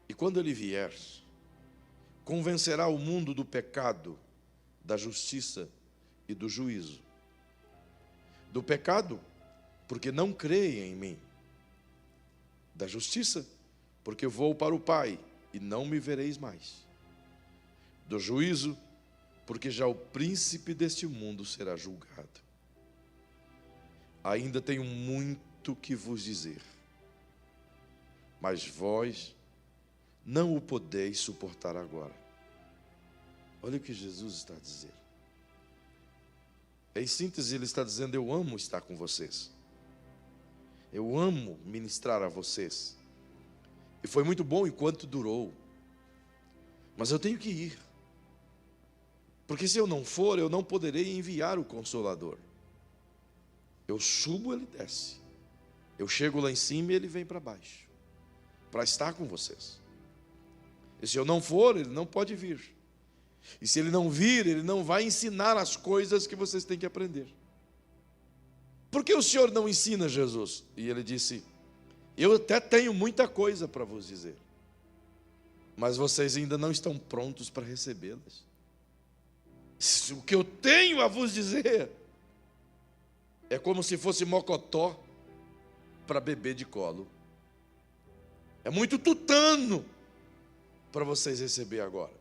E quando ele vier, convencerá o mundo do pecado, da justiça e do juízo. Do pecado, porque não creem em mim. Da justiça, porque vou para o Pai e não me vereis mais. Do juízo, porque já o príncipe deste mundo será julgado. Ainda tenho muito que vos dizer, mas vós não o podeis suportar agora. Olha o que Jesus está a dizer. Em síntese, ele está dizendo: eu amo estar com vocês. Eu amo ministrar a vocês. E foi muito bom enquanto durou. Mas eu tenho que ir. Porque se eu não for, eu não poderei enviar o Consolador. Eu subo, ele desce. Eu chego lá em cima e ele vem para baixo, para estar com vocês. E se eu não for, ele não pode vir. E se ele não vir, ele não vai ensinar as coisas que vocês têm que aprender. Por que o Senhor não ensina, Jesus? E ele disse: eu até tenho muita coisa para vos dizer, mas vocês ainda não estão prontos para recebê-las. O que eu tenho a vos dizer é como se fosse mocotó para bebê de colo. É muito tutano para vocês receber agora.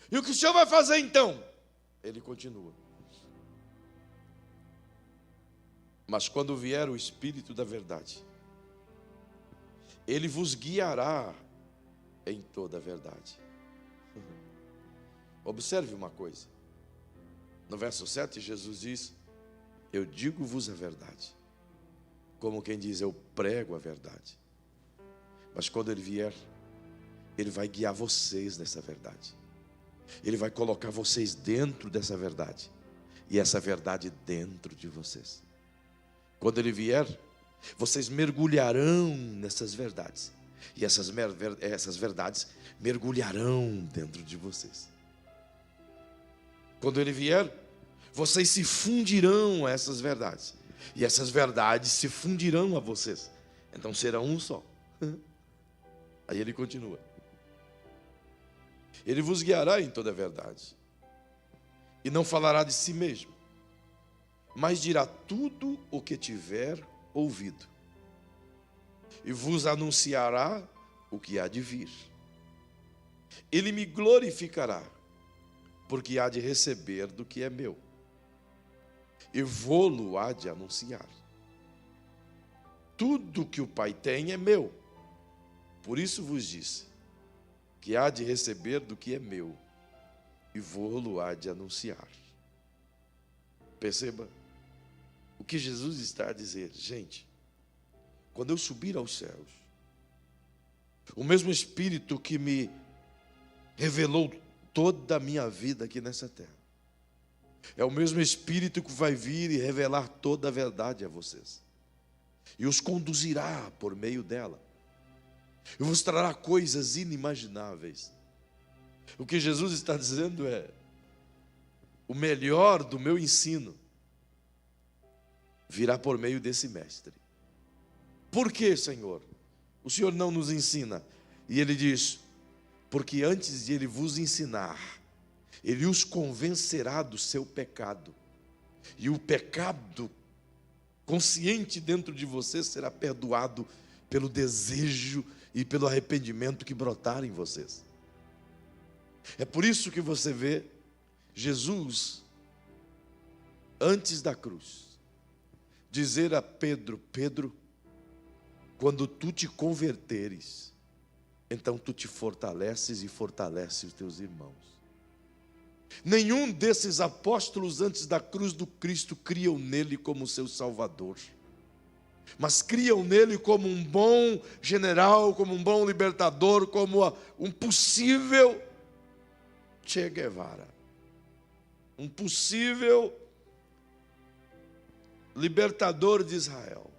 E o que o Senhor vai fazer então? Ele continua: mas quando vier o Espírito da verdade, ele vos guiará em toda a verdade. Observe uma coisa. No verso 7, Jesus diz: eu digo-vos a verdade. Como quem diz, eu prego a verdade. Mas quando ele vier, ele vai guiar vocês nessa verdade. Ele vai colocar vocês dentro dessa verdade. E essa verdade dentro de vocês. Quando ele vier, vocês mergulharão nessas verdades. E essas verdades mergulharão dentro de vocês. Quando ele vier, vocês se fundirão a essas verdades. E essas verdades se fundirão a vocês. Então serão um só. Aí ele continua: ele vos guiará em toda a verdade. E não falará de si mesmo, mas dirá tudo o que tiver ouvido. E vos anunciará o que há de vir. Ele me glorificará, porque há de receber do que é meu. E vou-lo há de anunciar. Tudo que o Pai tem é meu. Por isso vos disse que há de receber do que é meu, e vou-lo há de anunciar. Perceba o que Jesus está a dizer. Gente, quando eu subir aos céus, o mesmo Espírito que me revelou toda a minha vida aqui nessa terra, é o mesmo Espírito que vai vir e revelar toda a verdade a vocês. e os conduzirá por meio dela, e mostrará coisas inimagináveis. O que Jesus está dizendo é: o melhor do meu ensino virá por meio desse mestre. Por que, Senhor? O Senhor não nos ensina? E ele diz: porque antes de ele vos ensinar, ele os convencerá do seu pecado. E o pecado consciente dentro de você será perdoado pelo desejo e pelo arrependimento que brotar em vocês. É por isso que você vê Jesus, antes da cruz, dizer a Pedro: Pedro, quando tu te converteres, então tu te fortaleces e fortalece os teus irmãos. Nenhum desses apóstolos antes da cruz do Cristo criam nele como seu Salvador, mas criam nele como um bom general, como um bom libertador, como um possível Che Guevara, um possível libertador de Israel.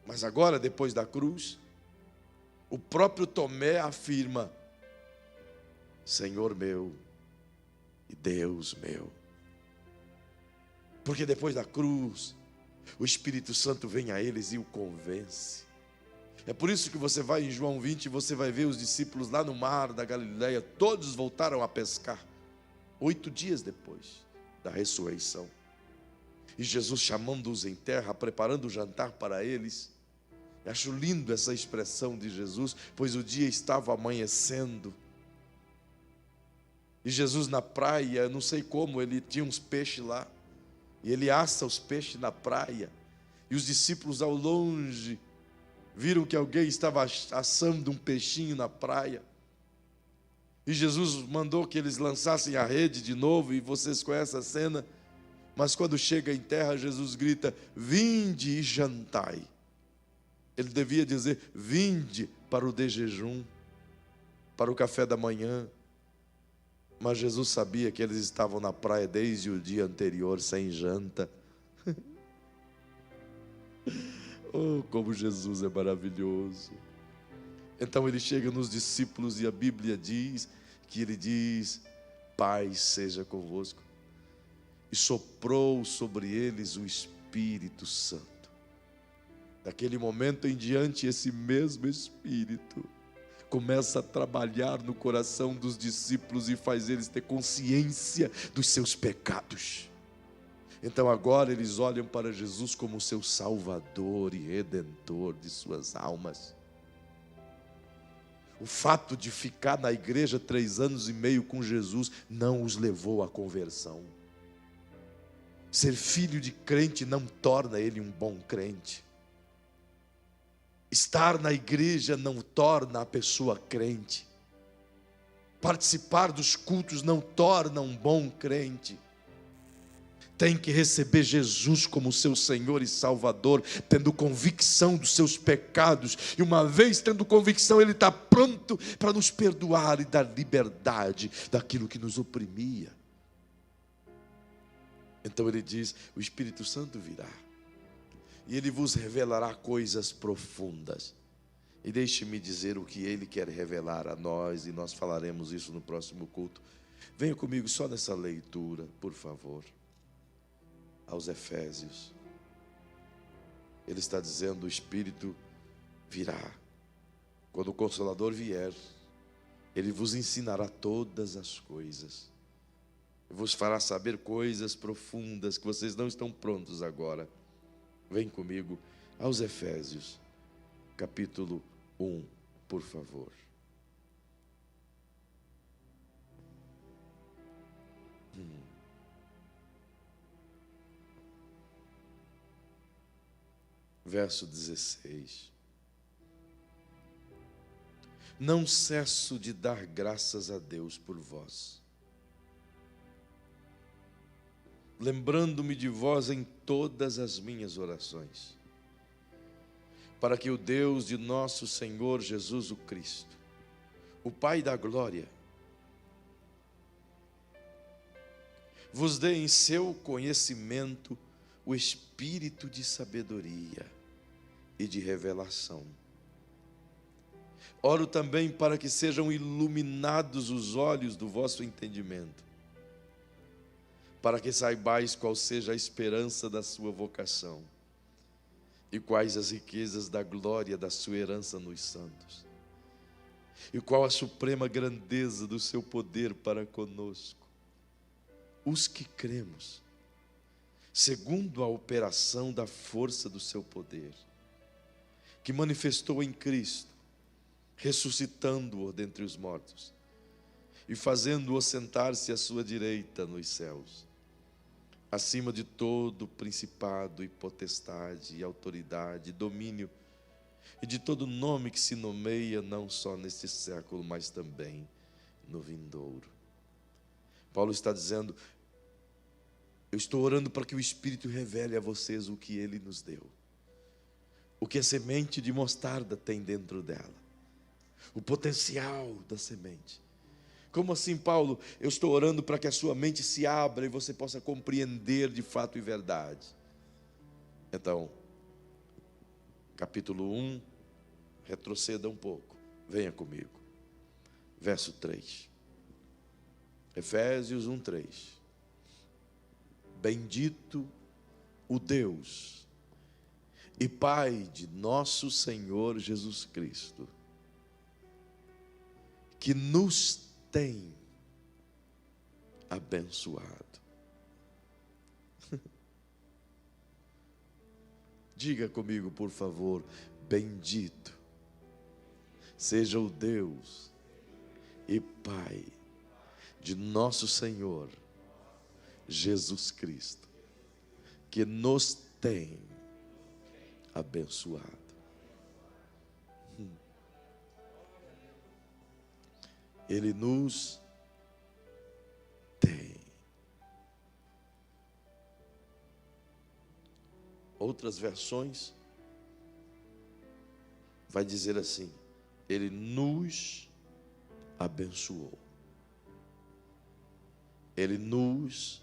Mas agora, depois da cruz, o próprio Tomé afirma: Senhor meu e Deus meu. Porque depois da cruz, o Espírito Santo vem a eles e o convence. É por isso que você vai em João 20 e você vai ver os discípulos lá no mar da Galileia, todos voltaram a pescar, 8 dias depois da ressurreição. E Jesus chamando-os em terra, preparando o jantar para eles. Eu acho lindo essa expressão de Jesus, pois o dia estava amanhecendo. E Jesus na praia, não sei como, ele tinha uns peixes lá, e ele assa os peixes na praia, e os discípulos ao longe viram que alguém estava assando um peixinho na praia, e Jesus mandou que eles lançassem a rede de novo, e vocês conhecem a cena. Mas quando chega em terra, Jesus grita: vinde e jantai. Ele devia dizer: vinde para o de jejum, para o café da manhã. Mas Jesus sabia que eles estavam na praia desde o dia anterior, sem janta. Oh, como Jesus é maravilhoso. Então ele chega nos discípulos e a Bíblia diz que ele diz: paz seja convosco. E soprou sobre eles o Espírito Santo. Daquele momento em diante, esse mesmo Espírito começa a trabalhar no coração dos discípulos e faz eles ter consciência dos seus pecados. Então agora eles olham para Jesus como seu Salvador e Redentor de suas almas. O fato de ficar na igreja 3 anos e meio com Jesus não os levou à conversão. Ser filho de crente não torna ele um bom crente. Estar na igreja não torna a pessoa crente. Participar dos cultos não torna um bom crente. Tem que receber Jesus como seu Senhor e Salvador, tendo convicção dos seus pecados. E uma vez tendo convicção, Ele está pronto para nos perdoar e dar liberdade daquilo que nos oprimia. Então Ele diz: o Espírito Santo virá e Ele vos revelará coisas profundas. E deixe-me dizer o que Ele quer revelar a nós, e nós falaremos isso no próximo culto. Venha comigo só nessa leitura, por favor, aos Efésios. Ele está dizendo: o Espírito virá. Quando o Consolador vier, Ele vos ensinará todas as coisas, vos fará saber coisas profundas que vocês não estão prontos agora. Vem comigo aos Efésios, capítulo 1, por favor. Verso 16. Não cesso de dar graças a Deus por vós, lembrando-me de vós em todas as minhas orações, para que o Deus de nosso Senhor Jesus o Cristo, o Pai da glória, vos dê em seu conhecimento o espírito de sabedoria e de revelação. Oro também para que sejam iluminados os olhos do vosso entendimento, para que saibais qual seja a esperança da sua vocação e quais as riquezas da glória da sua herança nos santos, e qual a suprema grandeza do seu poder para conosco, os que cremos, segundo a operação da força do seu poder, que manifestou em Cristo, ressuscitando-o dentre os mortos e fazendo-o sentar-se à sua direita nos céus, acima de todo principado e potestade e autoridade e domínio, e de todo nome que se nomeia não só neste século, mas também no vindouro. Paulo está dizendo: eu estou orando para que o Espírito revele a vocês o que Ele nos deu, o que a semente de mostarda tem dentro dela, o potencial da semente. Como assim, Paulo? Eu estou orando para que a sua mente se abra e você possa compreender de fato e verdade. Então, capítulo 1, retroceda um pouco, venha comigo. Verso 3. Efésios 1, 3. Bendito o Deus e Pai de nosso Senhor Jesus Cristo, que nos tem abençoado. Diga comigo, por favor: bendito seja o Deus e Pai de nosso Senhor Jesus Cristo, que nos tem abençoado. Ele nos tem. Outras versões vai dizer assim: Ele nos abençoou. Ele nos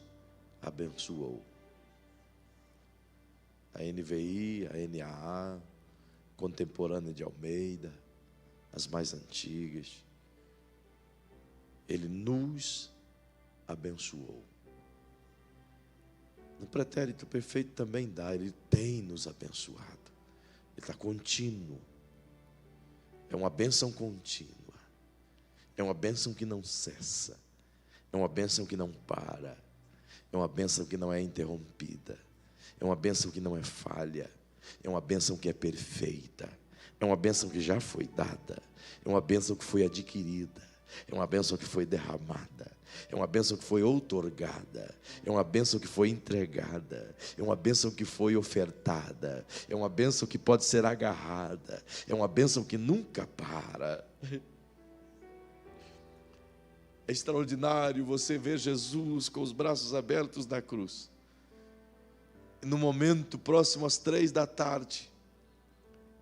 abençoou. A NVI, a NAA, contemporânea de Almeida, as mais antigas. Ele nos abençoou. No pretérito perfeito também dá: Ele tem nos abençoado. Ele está contínuo. É uma bênção contínua. É uma bênção que não cessa. É uma bênção que não para. É uma bênção que não é interrompida. É uma bênção que não é falha. É uma bênção que é perfeita. É uma bênção que já foi dada. É uma bênção que foi adquirida. É uma bênção que foi derramada. É uma bênção que foi outorgada. É uma bênção que foi entregada. É uma bênção que foi ofertada. É uma bênção que pode ser agarrada. É uma bênção que nunca para. É extraordinário você ver Jesus com os braços abertos na cruz. No momento próximo às 3 da tarde,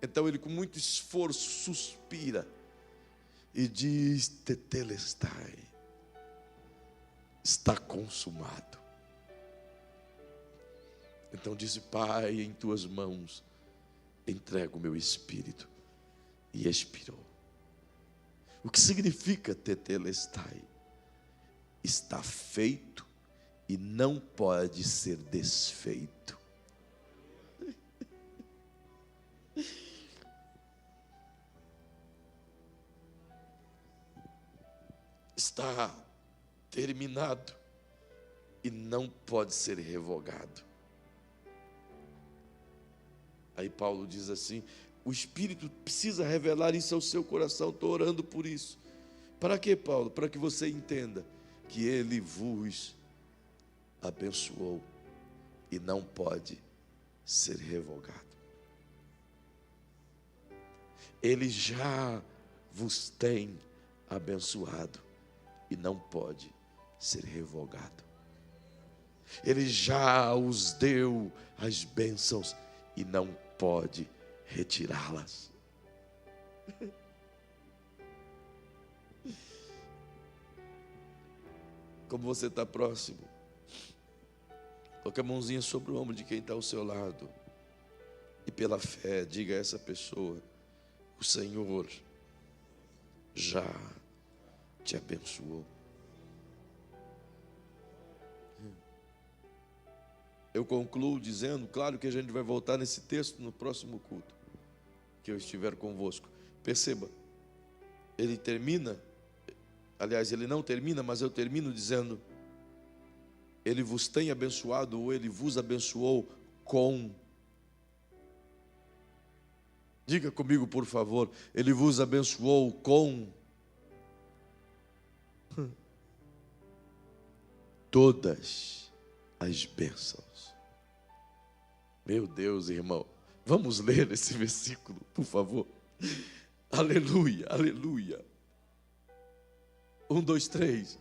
então ele com muito esforço suspira e diz: tetelestai, está consumado. Então disse: Pai, em tuas mãos entrego o meu espírito. E expirou. O que significa tetelestai? Está feito e não pode ser desfeito. Está terminado e não pode ser revogado. Aí Paulo diz assim: o Espírito precisa revelar isso ao seu coração. Estou orando por isso. Para quê, Paulo? Para que você entenda que Ele vos abençoou e não pode ser revogado. Ele já vos tem abençoado e não pode ser revogado. Ele já os deu as bênçãos e não pode retirá-las. Como você está próximo Coloque a mãozinha sobre o ombro de quem está ao seu lado. E pela fé, diga a essa pessoa: o Senhor já te abençoou. Eu concluo dizendo, claro que a gente vai voltar nesse texto no próximo culto, que eu estiver convosco. Perceba, ele termina, aliás, ele não termina, mas eu termino dizendo: ele vos tem abençoado, ou ele vos abençoou com. Diga comigo, por favor, ele vos abençoou com todas as bênçãos. Meu Deus, irmão, vamos ler esse versículo, por favor. Aleluia, aleluia. 1, 2, 3.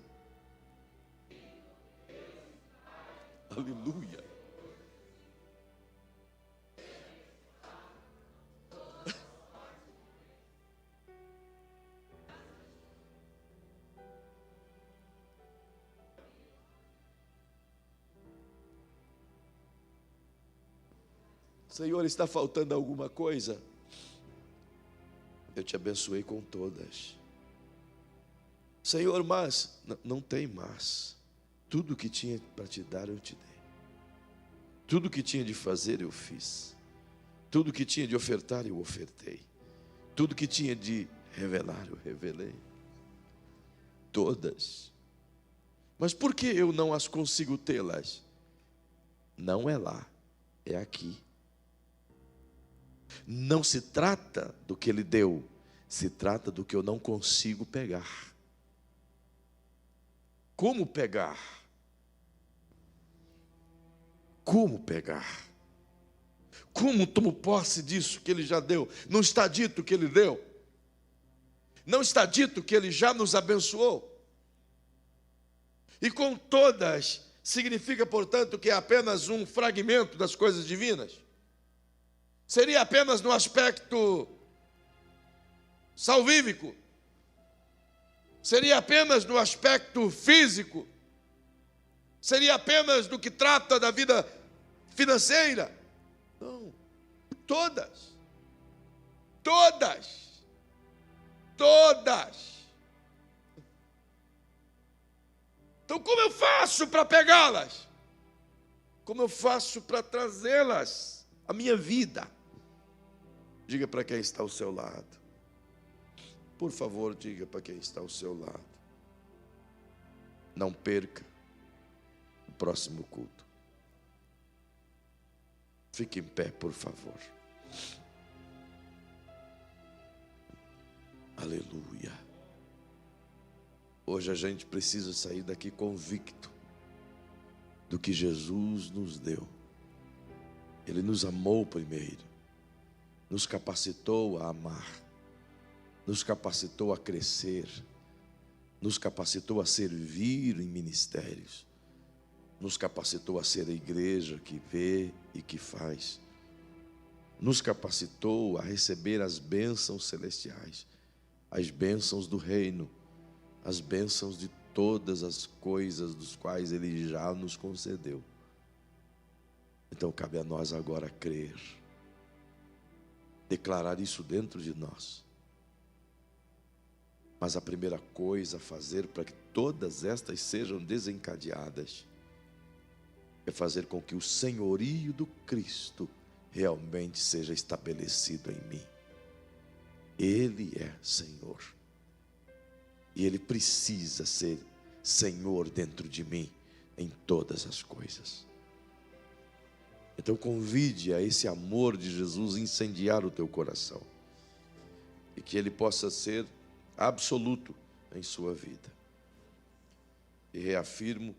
Aleluia. Senhor, está faltando alguma coisa? Eu te abençoei com todas. Senhor, mas não tem mais. Tudo que tinha para te dar, eu te dei. Tudo que tinha de fazer, eu fiz. Tudo que tinha de ofertar, eu ofertei. Tudo que tinha de revelar, eu revelei. Todas. Mas por que eu não as consigo tê-las? Não é lá, é aqui. Não se trata do que Ele deu, se trata do que eu não consigo pegar. Como pegar? Como pegar? Como tomo posse disso que Ele já deu? Não está dito que Ele deu? Não está dito que Ele já nos abençoou? E com todas, significa, portanto, que é apenas um fragmento das coisas divinas? Seria apenas no aspecto salvífico? Seria apenas no aspecto físico? Seria apenas no que trata da vida financeira? Não. Todas. Todas. Todas. Então, como eu faço para pegá-las? Como eu faço para trazê-las à minha vida? Diga para quem está ao seu lado. Por favor, diga para quem está ao seu lado. Não perca o próximo culto. Fique em pé, por favor. Aleluia. Hoje a gente precisa sair daqui convicto do que Jesus nos deu. Ele nos amou primeiro, nos capacitou a amar, nos capacitou a crescer, nos capacitou a servir em ministérios, nos capacitou a ser a igreja que vê e que faz, nos capacitou a receber as bênçãos celestiais, as bênçãos do reino, as bênçãos de todas as coisas dos quais Ele já nos concedeu. Então cabe a nós agora crer, declarar isso dentro de nós. Mas a primeira coisa a fazer para que todas estas sejam desencadeadas é fazer com que o senhorio do Cristo realmente seja estabelecido em mim. Ele é Senhor. E Ele precisa ser Senhor dentro de mim em todas as coisas. Então convide a esse amor de Jesus incendiar o teu coração. E que ele possa ser absoluto em sua vida. E reafirmo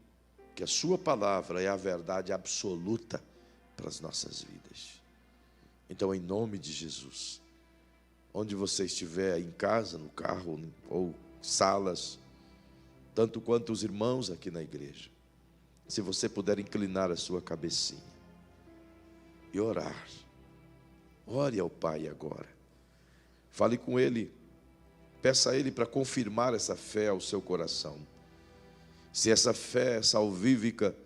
que a sua palavra é a verdade absoluta para as nossas vidas. Então, em nome de Jesus, onde você estiver, em casa, no carro ou salas, tanto quanto os irmãos aqui na igreja, se você puder inclinar a sua cabecinha e orar, ore ao Pai agora, fale com Ele, peça a Ele para confirmar essa fé ao seu coração. Se essa fé salvífica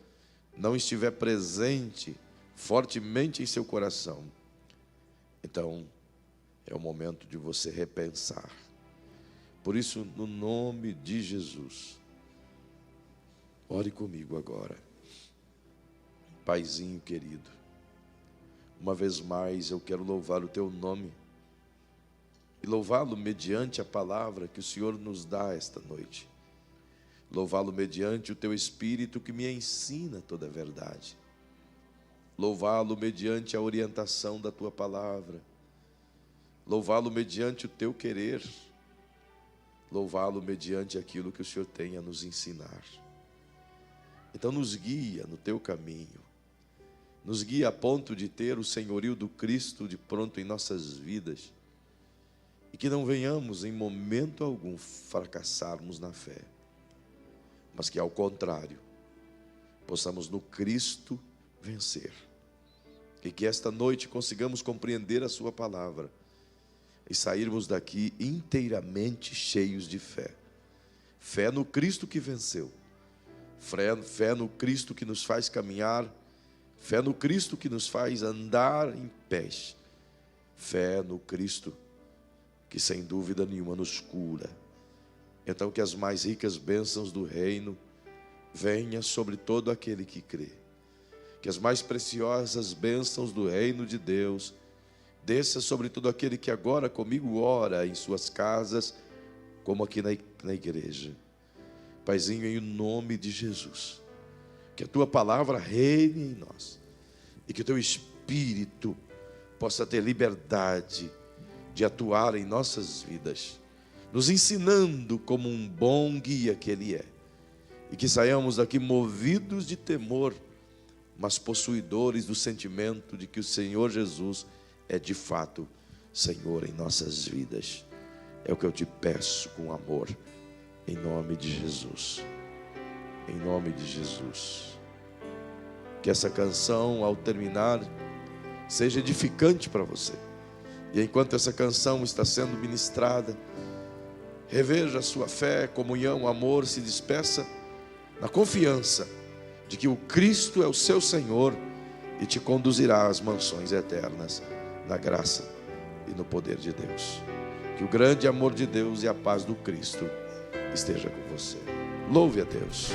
não estiver presente fortemente em seu coração, então é o momento de você repensar. Por isso, no nome de Jesus, ore comigo agora. Paizinho querido, uma vez mais eu quero louvar o teu nome e louvá-lo mediante a palavra que o Senhor nos dá esta noite. Louvá-lo mediante o teu Espírito que me ensina toda a verdade. Louvá-lo mediante a orientação da tua palavra. Louvá-lo mediante o teu querer. Louvá-lo mediante aquilo que o Senhor tem a nos ensinar. Então nos guia no teu caminho. Nos guia a ponto de ter o senhorio do Cristo de pronto em nossas vidas. E que não venhamos em momento algum fracassarmos na fé. Mas que ao contrário, possamos no Cristo vencer. E que esta noite consigamos compreender a sua palavra e sairmos daqui inteiramente cheios de fé. Fé no Cristo que venceu. Fé no Cristo que nos faz caminhar. Fé no Cristo que nos faz andar em pés. Fé no Cristo que sem dúvida nenhuma nos cura. Então que as mais ricas bênçãos do reino venham sobre todo aquele que crê. Que as mais preciosas bênçãos do reino de Deus desça sobre todo aquele que agora comigo ora em suas casas, como aqui na igreja. Paizinho, em nome de Jesus, que a tua palavra reine em nós e que o teu Espírito possa ter liberdade de atuar em nossas vidas, nos ensinando como um bom guia que Ele é, e que saiamos daqui movidos de temor, mas possuidores do sentimento de que o Senhor Jesus é de fato Senhor em nossas vidas. É o que eu te peço com amor, em nome de Jesus. Em nome de Jesus. Que essa canção, ao terminar, seja edificante para você. E enquanto essa canção está sendo ministrada, reveja a sua fé, comunhão, amor, se despeça na confiança de que o Cristo é o seu Senhor e te conduzirá às mansões eternas, na graça e no poder de Deus. Que o grande amor de Deus e a paz do Cristo esteja com você. Louve a Deus.